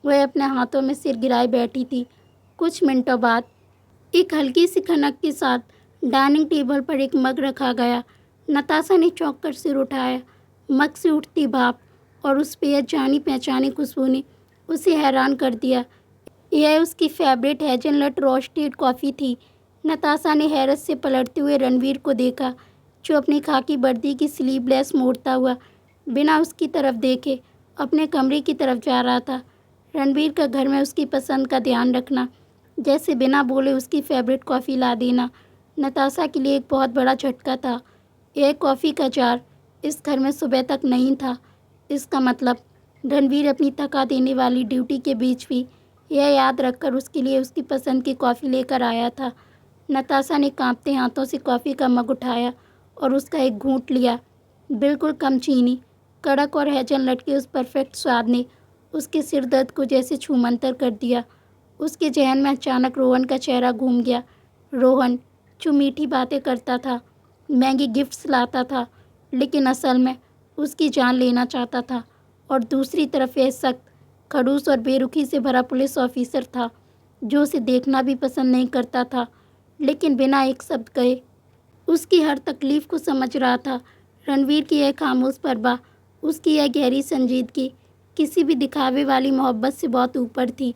वह अपने हाथों में सिर गिराए बैठी थी। कुछ मिनटों बाद एक हल्की सी खनक के साथ डाइनिंग टेबल पर एक मग रखा गया। नताशा ने चौंक कर सिर उठाया। मग से उठती भाप और उस बेहद जानी पहचानी खुशबू ने उसे हैरान कर दिया। यह उसकी फेवरेट हेज़लनट रोस्टेड कॉफ़ी थी। नताशा ने हैरत से पलटते हुए रणवीर को देखा, जो अपनी खाकी वर्दी की स्लीवलेस मोड़ता हुआ बिना उसकी तरफ देखे अपने कमरे की तरफ जा रहा था। रणवीर का घर में उसकी पसंद का ध्यान रखना, जैसे बिना बोले उसकी फेवरेट कॉफ़ी ला देना, नताशा के लिए एक बहुत बड़ा झटका था। यह कॉफ़ी का जार इस घर में सुबह तक नहीं था। इसका मतलब रणवीर अपनी थका देने वाली ड्यूटी के बीच भी यह याद रखकर उसके लिए उसकी पसंद की कॉफ़ी लेकर आया था। नताशा ने कांपते हाथों से कॉफ़ी का मग उठाया और उसका एक घूंट लिया। बिल्कुल कम चीनी, कड़क और हेज़लनट के उस परफेक्ट स्वाद ने उसके सिर दर्द को जैसे छूमंतर कर दिया। उसके जहन में अचानक रोहन का चेहरा घूम गया। रोहन जो मीठी बातें करता था, महंगी गिफ्ट्स लाता था, लेकिन असल में उसकी जान लेना चाहता था। और दूसरी तरफ यह सख्त, खड़ूस और बेरुखी से भरा पुलिस ऑफिसर था, जो उसे देखना भी पसंद नहीं करता था, लेकिन बिना एक शब्द कहे उसकी हर तकलीफ़ को समझ रहा था। रणवीर की यह खामोश परवाह, उसकी यह गहरी संजीदगी किसी भी दिखावे वाली मोहब्बत से बहुत ऊपर थी।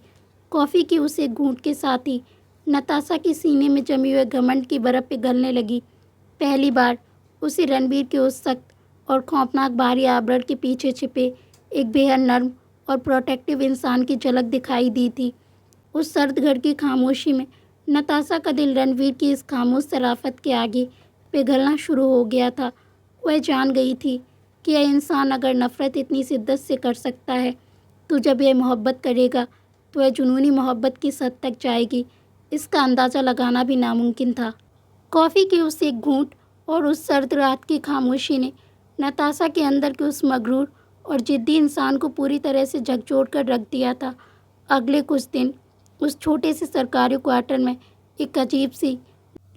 कॉफ़ी की उस एक घूंट के साथ ही नताशा के सीने में जमी हुए घमंड की बर्फ़ पिघलने लगी। पहली बार उसे रणवीर के उस सख्त और खौफनाक बाहरी आवरण के पीछे छिपे एक बेहद नर्म और प्रोटेक्टिव इंसान की झलक दिखाई दी थी। उस सर्द घर की खामोशी में नताशा का दिल रणवीर की इस खामोश शराफत के आगे पिघलना शुरू हो गया था। वह जान गई थी कि यह इंसान अगर नफ़रत इतनी शिद्दत से कर सकता है, तो जब यह मोहब्बत करेगा तो वह जुनूनी मोहब्बत की सद तक जाएगी। इसका अंदाज़ा लगाना भी नामुमकिन था। कॉफ़ी की उस एक घूंट और उस सर्द रात की खामोशी ने नताशा के अंदर के उस मगरूर और ज़िद्दी इंसान को पूरी तरह से झकझोर कर रख दिया था। अगले कुछ दिन उस छोटे से सरकारी क्वार्टर में एक अजीब सी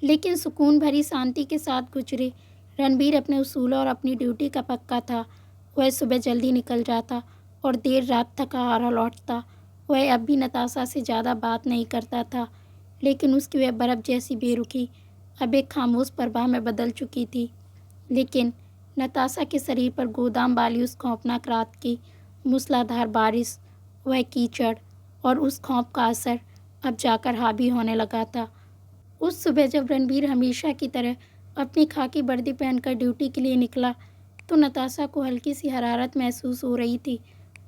लेकिन सुकून भरी शांति के साथ गुजरे। रणवीर अपने उसूलों और अपनी ड्यूटी का पक्का था। वह सुबह जल्दी निकल जाता और देर रात थका हारा लौटता। वह अब भी नताशा से ज़्यादा बात नहीं करता था, लेकिन उसकी वह बर्फ़ जैसी बेरुखी अब एक खामोश परवाह में बदल चुकी थी। लेकिन नताशा के शरीर पर गोदाम वाली उस खौफनाक रात की मूसलाधार बारिश, वह कीचड़ और उस खौफ का असर अब जाकर हावी होने लगा था। उस सुबह जब रणबीर हमेशा की तरह अपनी खाकी वर्दी पहनकर ड्यूटी के लिए निकला तो नताशा को हल्की सी हरारत महसूस हो रही थी।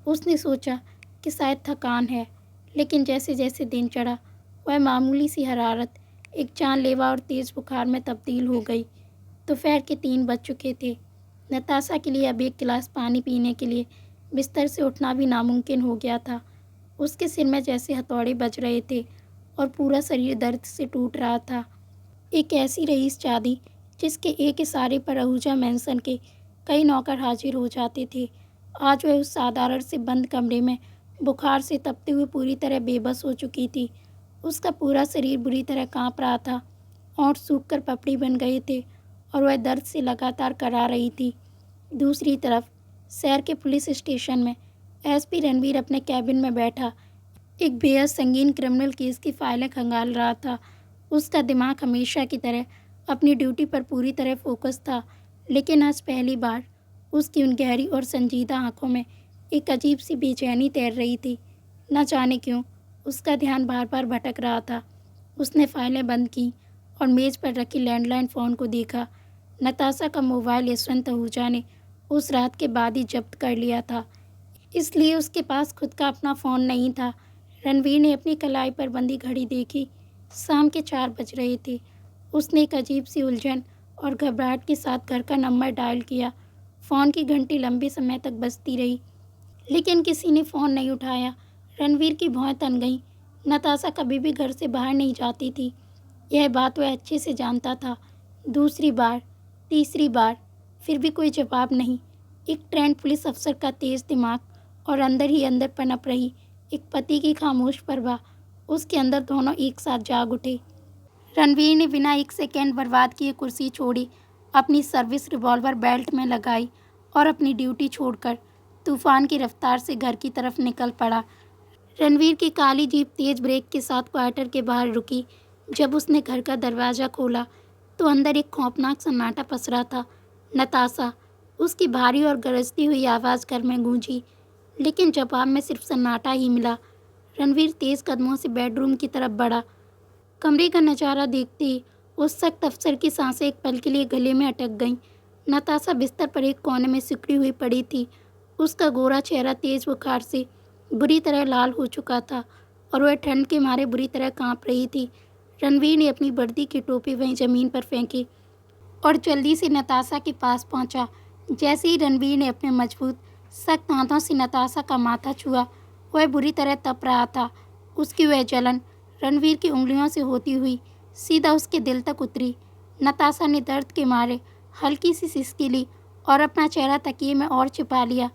उसने सोचा कि शायद थकान है, लेकिन जैसे जैसे दिन चढ़ा वह मामूली सी हरारत एक जानलेवा और तेज़ बुखार में तब्दील हो गई। दोपहर के 3 बज चुके थे। नताशा के लिए अब एक गिलास पानी पीने के लिए बिस्तर से उठना भी नामुमकिन हो गया था। उसके सिर में जैसे हथौड़े बज रहे थे और पूरा शरीर दर्द से टूट रहा था। एक ऐसी रईस चादी जिसके एक इशारे पर आहूजा मैंसन के कई नौकर हाजिर हो जाते थे, आज वह उस साधारण से बंद कमरे में बुखार से तपते हुए पूरी तरह बेबस हो चुकी थी। उसका पूरा शरीर बुरी तरह कांप रहा था, होंठ सूखकर पपड़ी बन गए थे और वह दर्द से लगातार करा रही थी। दूसरी तरफ शहर के पुलिस स्टेशन में एसपी रणबीर अपने कैबिन में बैठा एक बेहद संगीन क्रिमिनल केस की फाइलें खंगाल रहा था। उसका दिमाग हमेशा की तरह अपनी ड्यूटी पर पूरी तरह फोकस था, लेकिन आज पहली बार उसकी उन गहरी और संजीदा आंखों में एक अजीब सी बेचैनी तैर रही थी। न जाने क्यों उसका ध्यान बार बार भटक रहा था। उसने फाइलें बंद की और मेज़ पर रखी लैंडलाइन फ़ोन को देखा। नताशा का मोबाइल यशवंत आहूजा ने उस रात के बाद ही जब्त कर लिया था, इसलिए उसके पास खुद का अपना फ़ोन नहीं था। रणवीर ने अपनी कलाई पर बंधी घड़ी देखी। शाम के 4 बज रहे थे। उसने एक अजीब सी उलझन और घबराहट के साथ घर का नंबर डायल किया। फ़ोन की घंटी लंबे समय तक बजती रही, लेकिन किसी ने फ़ोन नहीं उठाया। रणवीर की भौहें तन गईं। नताशा कभी भी घर से बाहर नहीं जाती थी, यह बात वह अच्छे से जानता था। दूसरी बार, तीसरी बार, फिर भी कोई जवाब नहीं। एक ट्रेंड पुलिस अफसर का तेज़ दिमाग और अंदर ही अंदर पनप रही एक पति की खामोश परवाह, उसके अंदर दोनों एक साथ जाग उठे। रणवीर ने बिना एक सेकेंड बर्बाद किए कुर्सी छोड़ी, अपनी सर्विस रिवॉल्वर बेल्ट में लगाई और अपनी ड्यूटी छोड़कर तूफान की रफ्तार से घर की तरफ निकल पड़ा। रणवीर की काली जीप तेज ब्रेक के साथ क्वार्टर के बाहर रुकी। जब उसने घर का दरवाज़ा खोला तो अंदर एक खौफनाक सन्नाटा पसरा था। नताशा, उसकी भारी और गरजती हुई आवाज़ घर में गूंजी, लेकिन जवाब में सिर्फ सन्नाटा ही मिला। रणवीर तेज़ कदमों से बेडरूम की तरफ बढ़ा। कमरे का नज़ारा देखते ही उस सख्त अफसर की सांसें एक पल के लिए गले में अटक गईं। नताशा बिस्तर पर एक कोने में सिकुड़ी हुई पड़ी थी। उसका गोरा चेहरा तेज़ बुखार से बुरी तरह लाल हो चुका था और वह ठंड के मारे बुरी तरह कांप रही थी। रणवीर ने अपनी वर्दी की टोपी वहीं ज़मीन पर फेंकी और जल्दी से नताशा के पास पहुंचा। जैसे ही रणवीर ने अपने मजबूत सख्त हाथों से नताशा का माथा छुआ, वह बुरी तरह तप रहा था। उसकी वह जलन रणवीर की उंगलियों से होती हुई सीधा उसके दिल तक उतरी। नताशा ने दर्द के मारे हल्की सी सिसकी ली और अपना चेहरा तकिए में और छिपा लिया।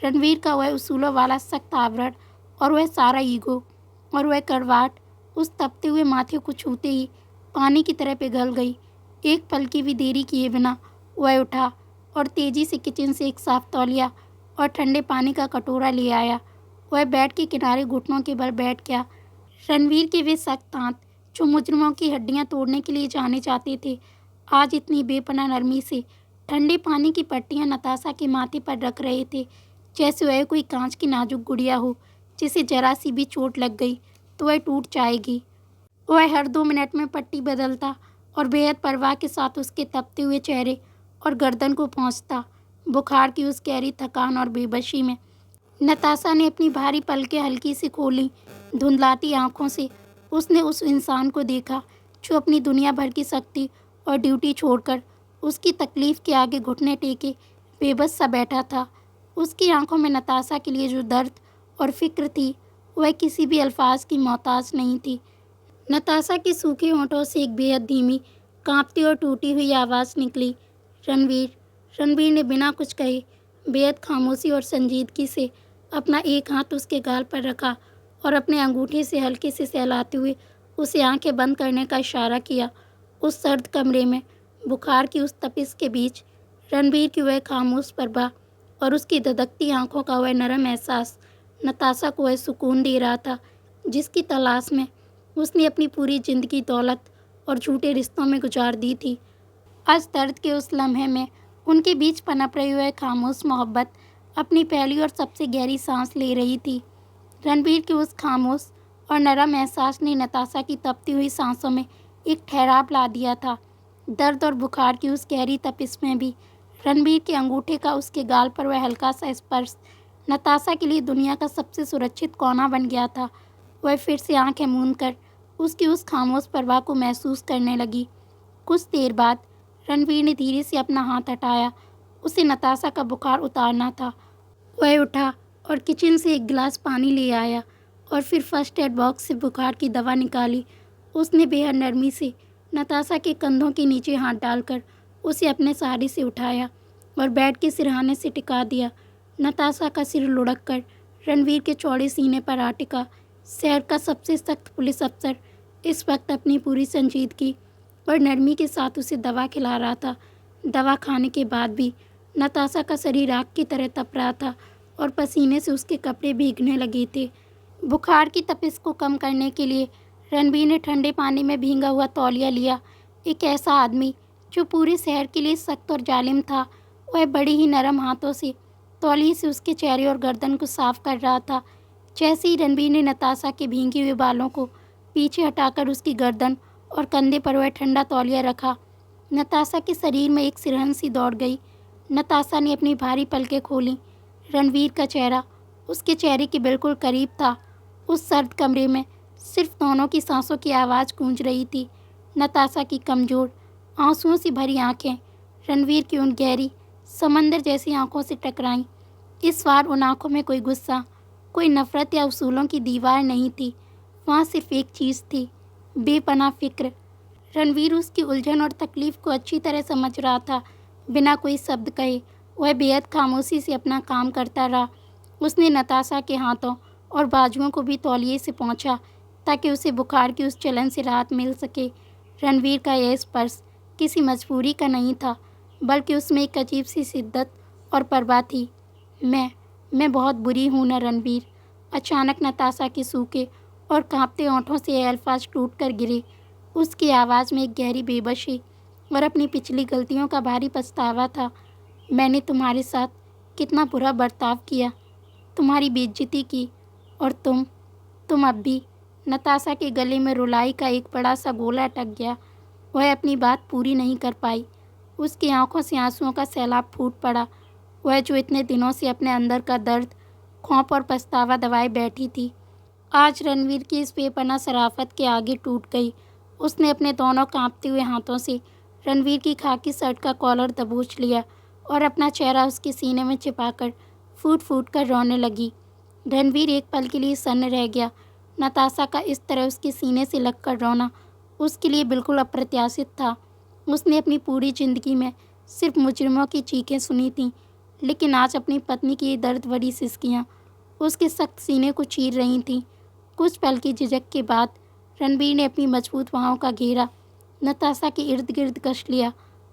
रणवीर का वह उसूलों वाला सख्त आवरण और वह सारा ईगो और वह करवाट उस तपते हुए माथे को छूते ही पानी की तरह पिघल गई। एक पल की भी देरी किए बिना वह उठा और तेजी से किचन से एक साफ तौलिया और ठंडे पानी का कटोरा ले आया। वह बेड के किनारे घुटनों के बल बैठ गया। रणवीर के वे सख्त हाथ जो मुजरिमों की हड्डियां तोड़ने के लिए जाने जाते थे, आज इतनी बेपनाह नरमी से ठंडे पानी की पट्टियां नताशा के माथे पर रख रहे थे, जैसे वह कोई कांच की नाजुक गुड़िया हो जिसे जरा सी भी चोट लग गई तो वह टूट जाएगी। वह हर 2 मिनट में पट्टी बदलता और बेहद परवाह के साथ उसके तपते हुए चेहरे और गर्दन को पहुंचता। बुखार की उस गहरी थकान और बेबसी में नताशा ने अपनी भारी पलकें हल्की सी खोली। धुंधलाती आंखों से उसने उस इंसान को देखा जो अपनी दुनिया भर की शक्ति और ड्यूटी छोड़कर उसकी तकलीफ़ के आगे घुटने टेके बेबस सा बैठा था। उसकी आंखों में नताशा के लिए जो दर्द और फिक्र थी, वह किसी भी अल्फाज की मोहताज नहीं थी। नताशा के सूखे होंठों से एक बेहद धीमी, कांपती और टूटी हुई आवाज़ निकली, रणवीर। रणवीर ने बिना कुछ कहे बेहद खामोशी और संजीदगी से अपना एक हाथ उसके गाल पर रखा और अपने अंगूठे से हल्के से सहलाते हुए उसे आंखें बंद करने का इशारा किया। उस सर्द कमरे में बुखार की उस तपिश के बीच रणवीर की वह खामोश परवाह और उसकी धधकती आंखों का वह नरम एहसास नताशा को वह सुकून दे रहा था जिसकी तलाश में उसने अपनी पूरी जिंदगी दौलत और झूठे रिश्तों में गुजार दी थी। आज दर्द के उस लम्हे में उनके बीच पनप रही हुई खामोश मोहब्बत अपनी पहली और सबसे गहरी सांस ले रही थी। रणवीर की उस खामोश और नरम एहसास ने नताशा की तपती हुई सांसों में एक ठहराव ला दिया था। दर्द और बुखार की उस गहरी तपिश में भी रणबीर के अंगूठे का उसके गाल पर वह हल्का सा स्पर्श नताशा के लिए दुनिया का सबसे सुरक्षित कोना बन गया था। वह फिर से आंखें मूंद कर उसकी उस खामोश परवाह को महसूस करने लगी। कुछ देर बाद रणवीर ने धीरे से अपना हाथ हटाया। उसे नताशा का बुखार उतारना था। वह उठा और किचन से एक गिलास पानी ले आया और फिर फर्स्ट एड बॉक्स से बुखार की दवा निकाली। उसने बेहद नरमी से नताशा के कंधों के नीचे हाथ डालकर उसे अपने सहारे से उठाया और बेड के सिरहाने से टिका दिया। नताशा का सिर लुढ़क कर रणवीर के चौड़े सीने पर आ टिका। शहर का सबसे सख्त पुलिस अफसर इस वक्त अपनी पूरी संजीदगी और नरमी के साथ उसे दवा खिला रहा था। दवा खाने के बाद भी नताशा का शरीर आग की तरह तप रहा था और पसीने से उसके कपड़े भीगने लगे थे। बुखार की तपिश को कम करने के लिए रणबीर ने ठंडे पानी में भीगा हुआ तौलिया लिया। एक ऐसा आदमी जो पूरे शहर के लिए सख्त और जालिम था, वह बड़े ही नरम हाथों से तौलिए से उसके चेहरे और गर्दन को साफ कर रहा था। जैसे ही रणबीर ने नताशा के भीगे हुए बालों को पीछे हटाकर उसकी गर्दन और कंधे पर वह ठंडा तौलिया रखा, नताशा के शरीर में एक सिरहन सी दौड़ गई। नताशा ने अपनी भारी पलकें खोलीं। रणवीर का चेहरा उसके चेहरे के बिल्कुल करीब था। उस सर्द कमरे में सिर्फ दोनों की सांसों की आवाज़ गूंज रही थी। नताशा की कमज़ोर, आंसुओं से भरी आंखें रणवीर की उन गहरी, समंदर जैसी आंखों से टकराईं। इस बार उन आंखों में कोई गुस्सा, कोई नफ़रत या उसूलों की दीवार नहीं थी। वहाँ सिर्फ एक चीज़ थी, बेपनाह फ़िक्र। रणवीर उसकी उलझन और तकलीफ़ को अच्छी तरह समझ रहा था। बिना कोई शब्द कहे वह बेहद खामोशी से अपना काम करता रहा। उसने नताशा के हाथों और बाजुओं को भी तौलिए से पोंछा ताकि उसे बुखार की उस जलन से राहत मिल सके। रणवीर का यह स्पर्श किसी मजबूरी का नहीं था, बल्कि उसमें एक अजीब सी शिद्दत और परवाह थी। मैं बहुत बुरी हूँ न रणवीर। अचानक नताशा के सूखे और कांपते होंठों से ये अल्फाज टूट कर गिरे। उसकी आवाज़ में एक गहरी बेबसी और अपनी पिछली गलतियों का भारी पछतावा था। मैंने तुम्हारे साथ कितना बुरा बर्ताव किया, तुम्हारी बेइज्जती की, और तुम अब भी। नताशा के गले में रुलाई का एक बड़ा सा गोला अटक गया। वह अपनी बात पूरी नहीं कर पाई। उसकी आंखों से आंसुओं का सैलाब फूट पड़ा। वह जो इतने दिनों से अपने अंदर का दर्द, खौफ और पछतावा दबाए बैठी थी, आज रणवीर की इस बेपनाह शराफत के आगे टूट गई। उसने अपने दोनों कांपते हुए हाथों से रणवीर की खाकी शर्ट का कॉलर दबोच लिया और अपना चेहरा उसके सीने में छिपाकर फूट फूट कर रोने लगी। रणवीर एक पल के लिए सन्न रह गया। नताशा का इस तरह उसके सीने से लगकर रोना उसके लिए बिल्कुल अप्रत्याशित था। उसने अपनी पूरी ज़िंदगी में सिर्फ मुजरिमों की चीखें सुनी थीं, लेकिन आज अपनी पत्नी की दर्द भरी सिसकियाँ उसके सख्त सीने को चीर रही थीं। कुछ पल की झिझक के बाद रणबीर ने अपनी मजबूत बाहों का घेरा नताशा के इर्द गिर्द कस लिया।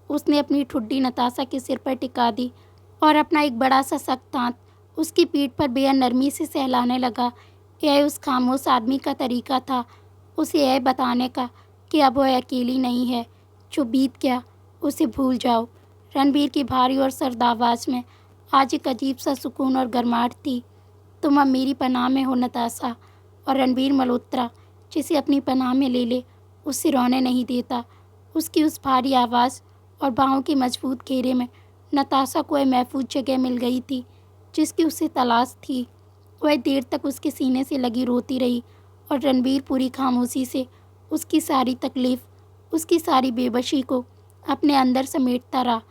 उसने अपनी ठुड्डी नताशा के सिर पर टिका दी और अपना एक बड़ा सा सख्त हाथ उसकी पीठ पर बेहद नरमी से सहलाने लगा। यह उस खामोश आदमी का तरीका था, उसे यह बताने का कि अब वह अकेली नहीं है। जो बीत गया उसे भूल जाओ। रणबीर की भारी और सर्द आवाज़ में आज एक अजीब सा सुकून और गर्माहट थी। तुम अब मेरी पनाह में हो नताशा। और रणबीर मल्होत्रा जिसे अपनी पनाह में ले ले, उससे रोने नहीं देता। उसकी उस भारी आवाज़ और बाहों के मजबूत घेरे में नताशा को वह महफूज जगह मिल गई थी जिसकी उसे तलाश थी। वह देर तक उसके सीने से लगी रोती रही और रणबीर पूरी खामोशी से उसकी सारी तकलीफ़, उसकी सारी बेबसी को अपने अंदर समेटता रहा।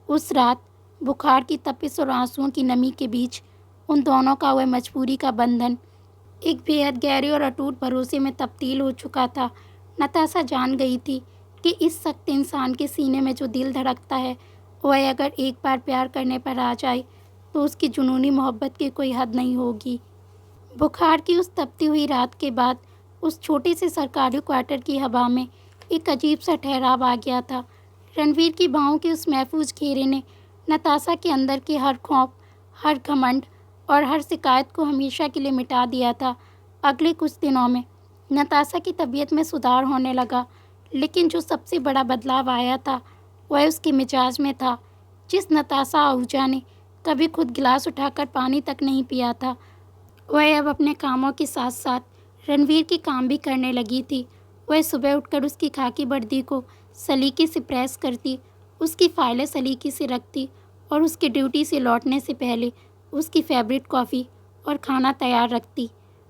उस रात बुखार की तपिश और आंसुओं की नमी के बीच उन दोनों का वह मजबूरी का बंधन एक बेहद गहरे और अटूट भरोसे में तब्दील हो चुका था। नताशा जान गई थी कि इस सख्त इंसान के सीने में जो दिल धड़कता है, वह अगर एक बार प्यार करने पर आ जाए तो उसकी जुनूनी मोहब्बत की कोई हद नहीं होगी। बुखार की उस तपती हुई रात के बाद उस छोटे से सरकारी क्वार्टर की हवा में एक अजीब सा ठहराव आ गया था। रणवीर की बाहों के उस महफूज घेरे ने नताशा के अंदर के हर खौफ, हर घमंड और हर शिकायत को हमेशा के लिए मिटा दिया था। अगले कुछ दिनों में नताशा की तबीयत में सुधार होने लगा, लेकिन जो सबसे बड़ा बदलाव आया था वह उसके मिजाज में था। जिस नताशा आहूजा ने कभी खुद गिलास उठाकर पानी तक नहीं पिया था, वह अब अपने कामों के साथ साथ रणवीर की काम भी करने लगी थी। वह सुबह उठकर उसकी खाकी वर्दी को सलीके से प्रेस करती, उसकी फाइलें सलीके से रखती और उसकी ड्यूटी से लौटने से पहले उसकी फेवरेट कॉफ़ी और खाना तैयार रखती।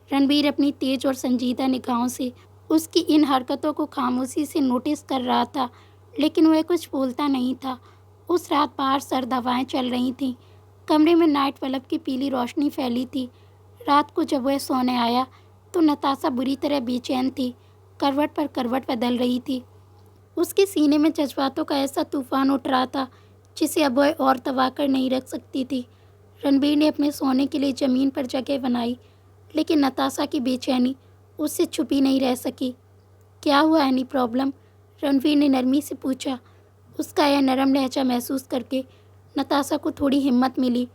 रणवीर अपनी तेज और संजीदा निगाहों से उसकी इन हरकतों को खामोशी से नोटिस कर रहा था, लेकिन वह कुछ बोलता नहीं था। उस रात बाहर सर्द हवाएं चल रही थीं। कमरे में नाइट बल्ब की पीली रोशनी फैली थी। रात को जब वह सोने आया तो नताशा बुरी तरह बेचैन थी, करवट पर करवट बदल रही थी। उसके सीने में जज्बातों का ऐसा तूफान उठ रहा था जिसे अब वह और दबा कर नहीं रख सकती थी। रणबीर ने अपने सोने के लिए ज़मीन पर जगह बनाई, लेकिन नताशा की बेचैनी उससे छुपी नहीं रह सकी। क्या हुआ, एनी प्रॉब्लम? रणवीर ने नरमी से पूछा। उसका यह नरम लहजा महसूस करके नताशा को थोड़ी हिम्मत मिली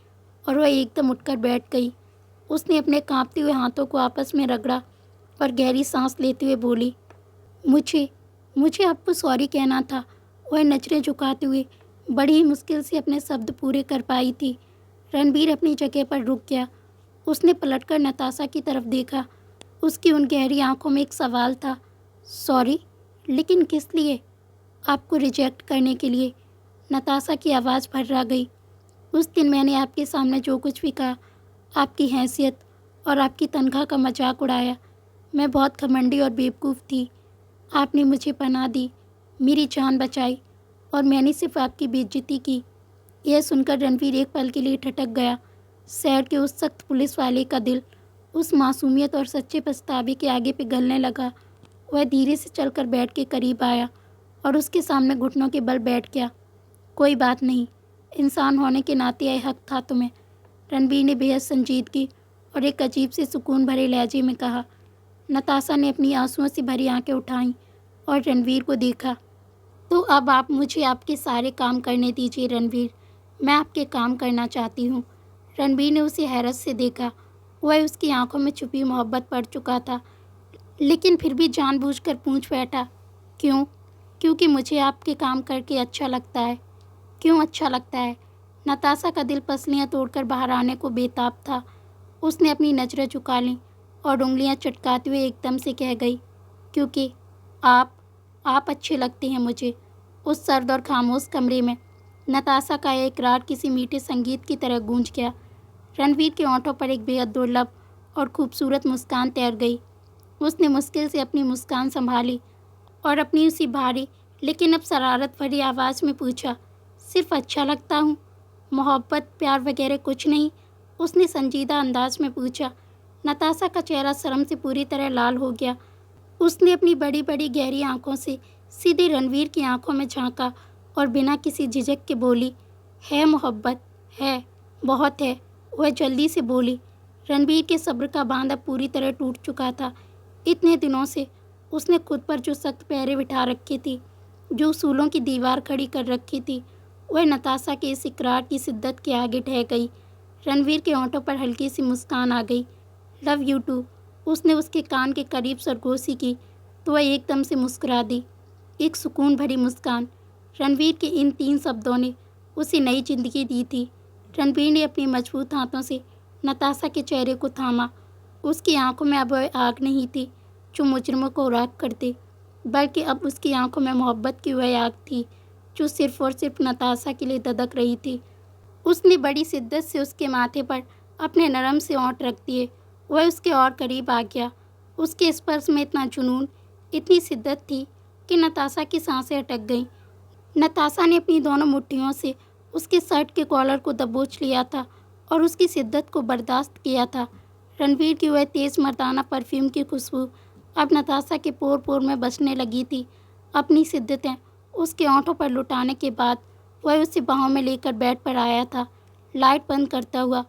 और वह एकदम उठकर बैठ गई। उसने अपने कांपते हुए हाथों को आपस में रगड़ा और गहरी सांस लेते हुए बोली, मुझे मुझे आपको सॉरी कहना था। वह नजरें झुकाते हुए बड़ी ही मुश्किल से अपने शब्द पूरे कर पाई थी। रणबीर अपनी जगह पर रुक गया। उसने पलटकर नताशा की तरफ देखा। उसकी उन गहरी आंखों में एक सवाल था। सॉरी? लेकिन किस लिए? आपको रिजेक्ट करने के लिए। नताशा की आवाज़ भर्रा गई। उस दिन मैंने आपके सामने जो कुछ भी कहा, आपकी हैसियत और आपकी तनख्वाह का मजाक उड़ाया। मैं बहुत घमंडी और बेवकूफ़ थी। आपने मुझे पनाह दी, मेरी जान बचाई और मैंने सिर्फ आपकी बेइज्जती की। यह सुनकर रणवीर एक पल के लिए ठटक गया। शहर के उस सख्त पुलिस वाले का दिल उस मासूमियत और सच्चे पछतावे के आगे पिघलने लगा। वह धीरे से चलकर बेड के करीब आया और उसके सामने घुटनों के बल बैठ गया। कोई बात नहीं, इंसान होने के नाते यह हक था तुम्हें, रणबीर ने बेहद संजीदगी और एक अजीब से सुकून भरे लहजे में कहा। नताशा ने अपनी आंसुओं से भरी आंखें उठाईं और रणवीर को देखा। तो अब आप मुझे आपके सारे काम करने दीजिए रणवीर, मैं आपके काम करना चाहती हूँ। रणबीर ने उसे हैरत से देखा। वह उसकी आंखों में छुपी मोहब्बत पड़ चुका था, लेकिन फिर भी जानबूझकर पूछ बैठा, क्यों? क्योंकि मुझे आपके काम करके अच्छा लगता है। क्यों अच्छा लगता है? नताशा का दिल पसलियाँ तोड़कर बाहर आने को बेताब था। उसने अपनी नज़रें झुका लीं और उंगलियां चटकाते हुए एकदम से कह गई, क्योंकि आप अच्छे लगते हैं मुझे। उस सर्द और खामोश कमरे में नताशा का यह इकरार किसी मीठे संगीत की तरह गूंज गया। रणवीर के होंठों पर एक बेहद दुर्लभ और खूबसूरत मुस्कान तैर गई। उसने मुश्किल से अपनी मुस्कान संभाली और अपनी उसी भारी लेकिन अब शरारत भरी आवाज़ में पूछा, सिर्फ अच्छा लगता हूँ? मोहब्बत प्यार वगैरह कुछ नहीं? उसने संजीदा अंदाज में पूछा। नताशा का चेहरा शर्म से पूरी तरह लाल हो गया। उसने अपनी बड़ी बड़ी गहरी आंखों से सीधे रणवीर की आंखों में झांका और बिना किसी झिझक के बोली, है मोहब्बत, है, बहुत है। वह जल्दी से बोली। रणवीर के सब्र का बांध अब पूरी तरह टूट चुका था। इतने दिनों से उसने खुद पर जो सख्त पहरे बिठा रखी थी, जो उसूलों की दीवार खड़ी कर रखी थी, वह नताशा के इस इकरार की शिद्दत के आगे ढह गई। रणवीर के होंठों पर हल्की सी मुस्कान आ गई। Love you too. उसने उसके कान के करीब सरगोशी की तो वह एकदम से मुस्कुरा दी, एक सुकून भरी मुस्कान। रणवीर के इन 3 शब्दों ने उसे नई जिंदगी दी थी। रणवीर ने अपनी मजबूत हाथों से नताशा के चेहरे को थामा। उसकी आंखों में अब वह आग नहीं थी जो मुजरिमों को राख कर दे, बल्कि अब उसकी आंखों में मोहब्बत की वह आग थी जो सिर्फ और सिर्फ नताशा के लिए धधक रही थी। उसने बड़ी शिद्दत से उसके माथे पर अपने नरम से होंठ रख दिए। वह उसके और करीब आ गया। उसके स्पर्श में इतना जुनून, इतनी शिद्दत थी कि नताशा की सांसें अटक गईं। नताशा ने अपनी दोनों मुट्ठियों से उसके शर्ट के कॉलर को दबोच लिया था और उसकी शिद्दत को बर्दाश्त किया था। रणवीर की वह तेज़ मर्दाना परफ्यूम की खुशबू अब नताशा के पोर पोर में बसने लगी थी। अपनी शिद्दतें उसके होंठों पर लुटाने के बाद वह उसे बाहों में लेकर बेड पर आया था। लाइट बंद करता हुआ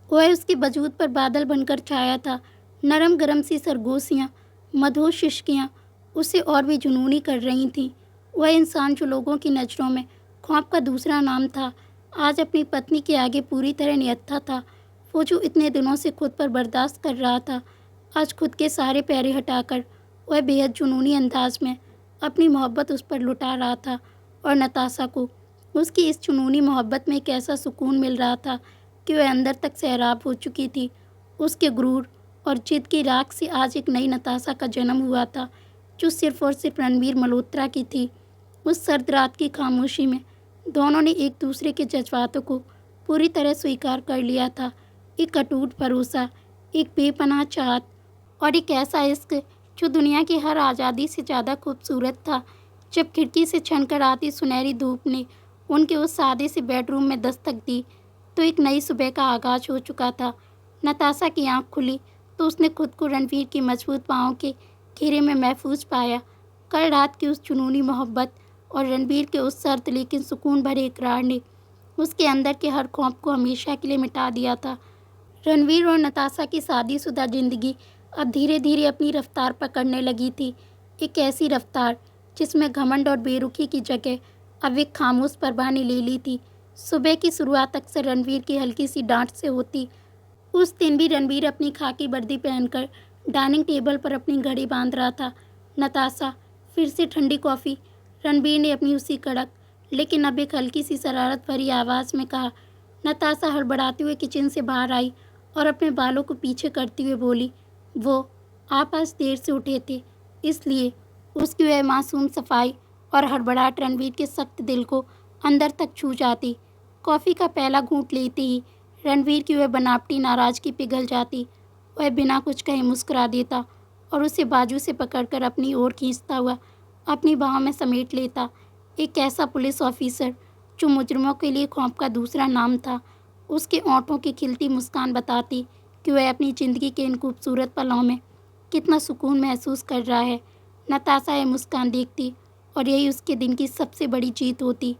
वह उसके वजूद पर बादल बनकर छाया था। नरम गरम सी सरगोशियाँ, मधुर शुष्कियाँ उसे और भी जुनूनी कर रही थीं। वह इंसान जो लोगों की नज़रों में ख्वाब का दूसरा नाम था, आज अपनी पत्नी के आगे पूरी तरह निहत्था था। वो जो इतने दिनों से खुद पर बर्दाश्त कर रहा था, आज खुद के सारे पैरे हटाकर वह बेहद जुनूनी अंदाज में अपनी मोहब्बत उस पर लुटा रहा था। और नताशा को उसकी इस जुनूनी मोहब्बत में एक ऐसा सुकून मिल रहा था कि वह अंदर तक सैराब हो चुकी थी। उसके गुरूर और जिद की राख से आज एक नई नताशा का जन्म हुआ था, जो सिर्फ और सिर्फ रणवीर मल्होत्रा की थी। उस सर्द रात की खामोशी में दोनों ने एक दूसरे के जज्बातों को पूरी तरह स्वीकार कर लिया था। एक अटूट भरोसा, एक बेपनाह चाहत और एक ऐसा इश्क जो दुनिया की हर आज़ादी से ज़्यादा खूबसूरत था। जब खिड़की से छनकर आती सुनहरी धूप ने उनके उस सादे से बेडरूम में दस्तक दी, तो एक नई सुबह का आगाज हो चुका था। नताशा की आंख खुली तो उसने खुद को रणवीर की मजबूत पाँव के घेरे में महफूज पाया। कल रात की उस जुनूनी मोहब्बत और रणवीर के उस सर्द लेकिन सुकून भरे इकरार ने उसके अंदर के हर खौफ को हमेशा के लिए मिटा दिया था। रणवीर और नताशा की शादीशुदा जिंदगी अब धीरे धीरे अपनी रफ्तार पकड़ने लगी थी। एक ऐसी रफ्तार जिसमें घमंड और बेरुखी की जगह अब एक खामोश परवाह ने ले ली थी। सुबह की शुरुआत अक्सर रणवीर की हल्की सी डांट से होती। उस दिन भी रणवीर अपनी खाकी वर्दी पहनकर डाइनिंग टेबल पर अपनी घड़ी बांध रहा था। नताशा, फिर से ठंडी कॉफ़ी? रणवीर ने अपनी उसी कड़क लेकिन अब एक हल्की सी शरारत भरी आवाज़ में कहा। नताशा हड़बड़ाते हुए किचन से बाहर आई और अपने बालों को पीछे करते हुए बोली, वो आप आज देर से उठे थे, इसलिए। उसकी वह मासूम सफाई और हड़बड़ाहट रणवीर के सख्त दिल को अंदर तक छू जाती। कॉफ़ी का पहला घूंट लेते ही रणवीर की वह बनावटी नाराज़गी पिघल जाती। वह बिना कुछ कहे मुस्कुरा देता और उसे बाजू से पकड़कर अपनी ओर खींचता हुआ अपनी बाहों में समेट लेता। एक ऐसा पुलिस ऑफिसर जो मुजरिमों के लिए खौफ का दूसरा नाम था। उसके होंठों की खिलती मुस्कान बताती कि वह अपनी ज़िंदगी के इन खूबसूरत पलों में कितना सुकून महसूस कर रहा है। नताशा यह मुस्कान देखती और यही उसके दिन की सबसे बड़ी जीत होती।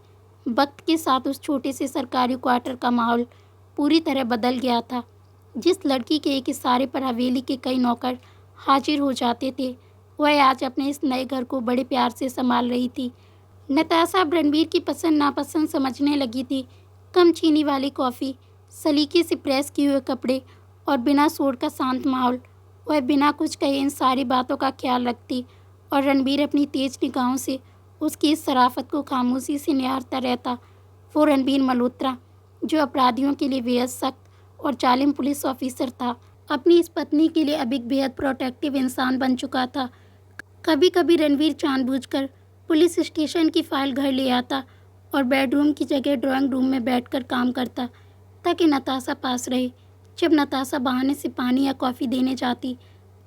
वक्त के साथ उस छोटे से सरकारी क्वार्टर का माहौल पूरी तरह बदल गया था। जिस लड़की के एक इशारे पर हवेली के कई नौकर हाजिर हो जाते थे, वह आज अपने इस नए घर को बड़े प्यार से संभाल रही थी। नताशा अब रणवीर की पसंद नापसंद समझने लगी थी। कम चीनी वाली कॉफ़ी, सलीके से प्रेस किए हुए कपड़े और बिना शोर का शांत माहौल। वह बिना कुछ कहे इन सारी बातों का ख्याल रखती और रणवीर अपनी तेज निगाहों से उसकी इस शराफत को खामोशी से निहारता रहता। वो रणवीर मल्होत्रा जो अपराधियों के लिए बेहद सख्त और जालिम पुलिस ऑफिसर था, अपनी इस पत्नी के लिए अब एक बेहद प्रोटेक्टिव इंसान बन चुका था। कभी कभी रणवीर जानबूझकर पुलिस स्टेशन की फाइल घर ले आता और बेडरूम की जगह ड्राइंग रूम में बैठकर काम करता, ताकि नताशा पास रहे। जब नताशा बहाने से पानी या कॉफ़ी देने जाती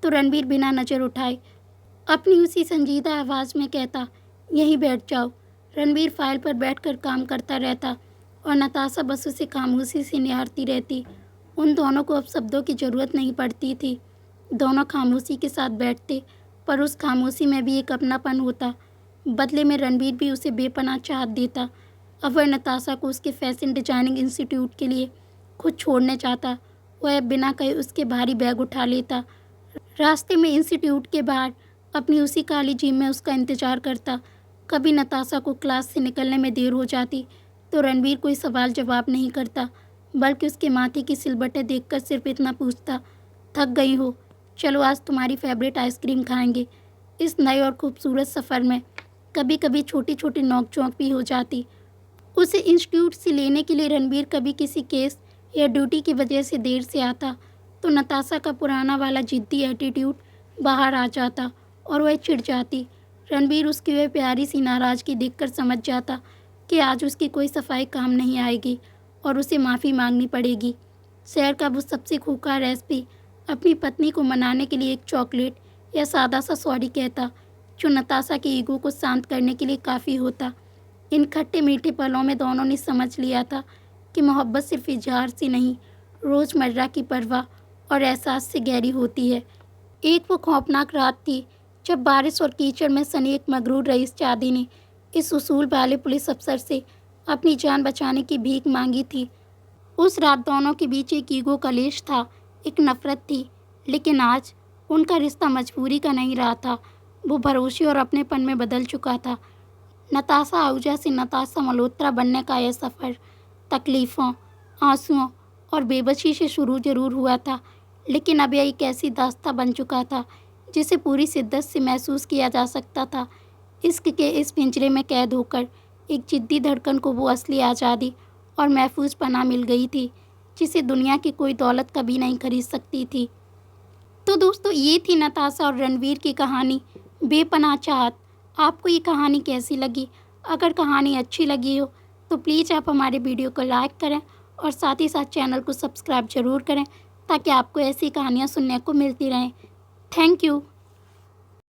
तो रणवीर बिना नज़र उठाए अपनी उसी संजीदा आवाज़ में कहता, यहीं बैठ जाओ। रणवीर फाइल पर बैठकर काम करता रहता और नताशा बस उसे खामोशी से निहारती रहती। उन दोनों को अब शब्दों की ज़रूरत नहीं पड़ती थी। दोनों खामोशी के साथ बैठते, पर उस खामोशी में भी एक अपनापन होता। बदले में रणवीर भी उसे बेपनाह चाहत देता। अब वह नताशा को उसके फैशन डिजाइनिंग इंस्टीट्यूट के लिए खुद छोड़ने चाहता। वह बिना कहे उसके भारी बैग उठा लेता। रास्ते में इंस्टीट्यूट के बाहर अपनी उसी काली जीप में उसका इंतज़ार करता। कभी नताशा को क्लास से निकलने में देर हो जाती तो रणवीर कोई सवाल जवाब नहीं करता, बल्कि उसके माथे की सिलबटें देखकर सिर्फ इतना पूछता, थक गई हो? चलो आज तुम्हारी फेवरेट आइसक्रीम खाएंगे। इस नए और खूबसूरत सफ़र में कभी कभी छोटी छोटी नोक-झोंक भी हो जाती। उसे इंस्टीट्यूट से लेने के लिए रणवीर कभी किसी केस या ड्यूटी की वजह से देर से आता तो नताशा का पुराना वाला जिद्दी एटीट्यूड बाहर आ जाता और वह चिढ़ जाती। रणवीर उसकी वह प्यारी सी नाराज़गी देखकर समझ जाता कि आज उसकी कोई सफाई काम नहीं आएगी और उसे माफ़ी मांगनी पड़ेगी। शहर का वो सबसे खूंखार एसपी अपनी पत्नी को मनाने के लिए एक चॉकलेट या सादा सा सॉरी कहता, जो नताशा के ईगो को शांत करने के लिए काफ़ी होता। इन खट्टे मीठे पलों में दोनों ने समझ लिया था कि मोहब्बत सिर्फ इजहार से नहीं, रोज़मर्रा की परवाह और एहसास से गहरी होती है। एक वो खौफनाक रात थी जब बारिश और कीचड़ में सनी एक मगरूर रईस चादी ने इस उसूल वाले पुलिस अफसर से अपनी जान बचाने की भीख मांगी थी। उस रात दोनों के बीच एक ईगो कलेश था, एक नफरत थी, लेकिन आज उनका रिश्ता मजबूरी का नहीं रहा था, वो भरोसे और अपनेपन में बदल चुका था। नताशा आहूजा से नताशा मल्होत्रा बनने का यह सफ़र तकलीफ़ों, आंसुओं और बेबसी से शुरू जरूर हुआ था, लेकिन अब यह एक ऐसी दास्तां बन चुका था जिसे पूरी शिद्दत से महसूस किया जा सकता था। इश्क के इस पिंजरे में कैद होकर एक जिद्दी धड़कन को वो असली आज़ादी और महफूज पनाह मिल गई थी, जिसे दुनिया की कोई दौलत कभी नहीं खरीद सकती थी। तो दोस्तों ये थी नताशा और रणवीर की कहानी बेपनाह चाहत। आपको ये कहानी कैसी लगी? अगर कहानी अच्छी लगी हो तो प्लीज़ आप हमारे वीडियो को लाइक करें और साथ ही साथ चैनल को सब्सक्राइब ज़रूर करें ताकि आपको ऐसी कहानियाँ सुनने को मिलती रहें। Thank you.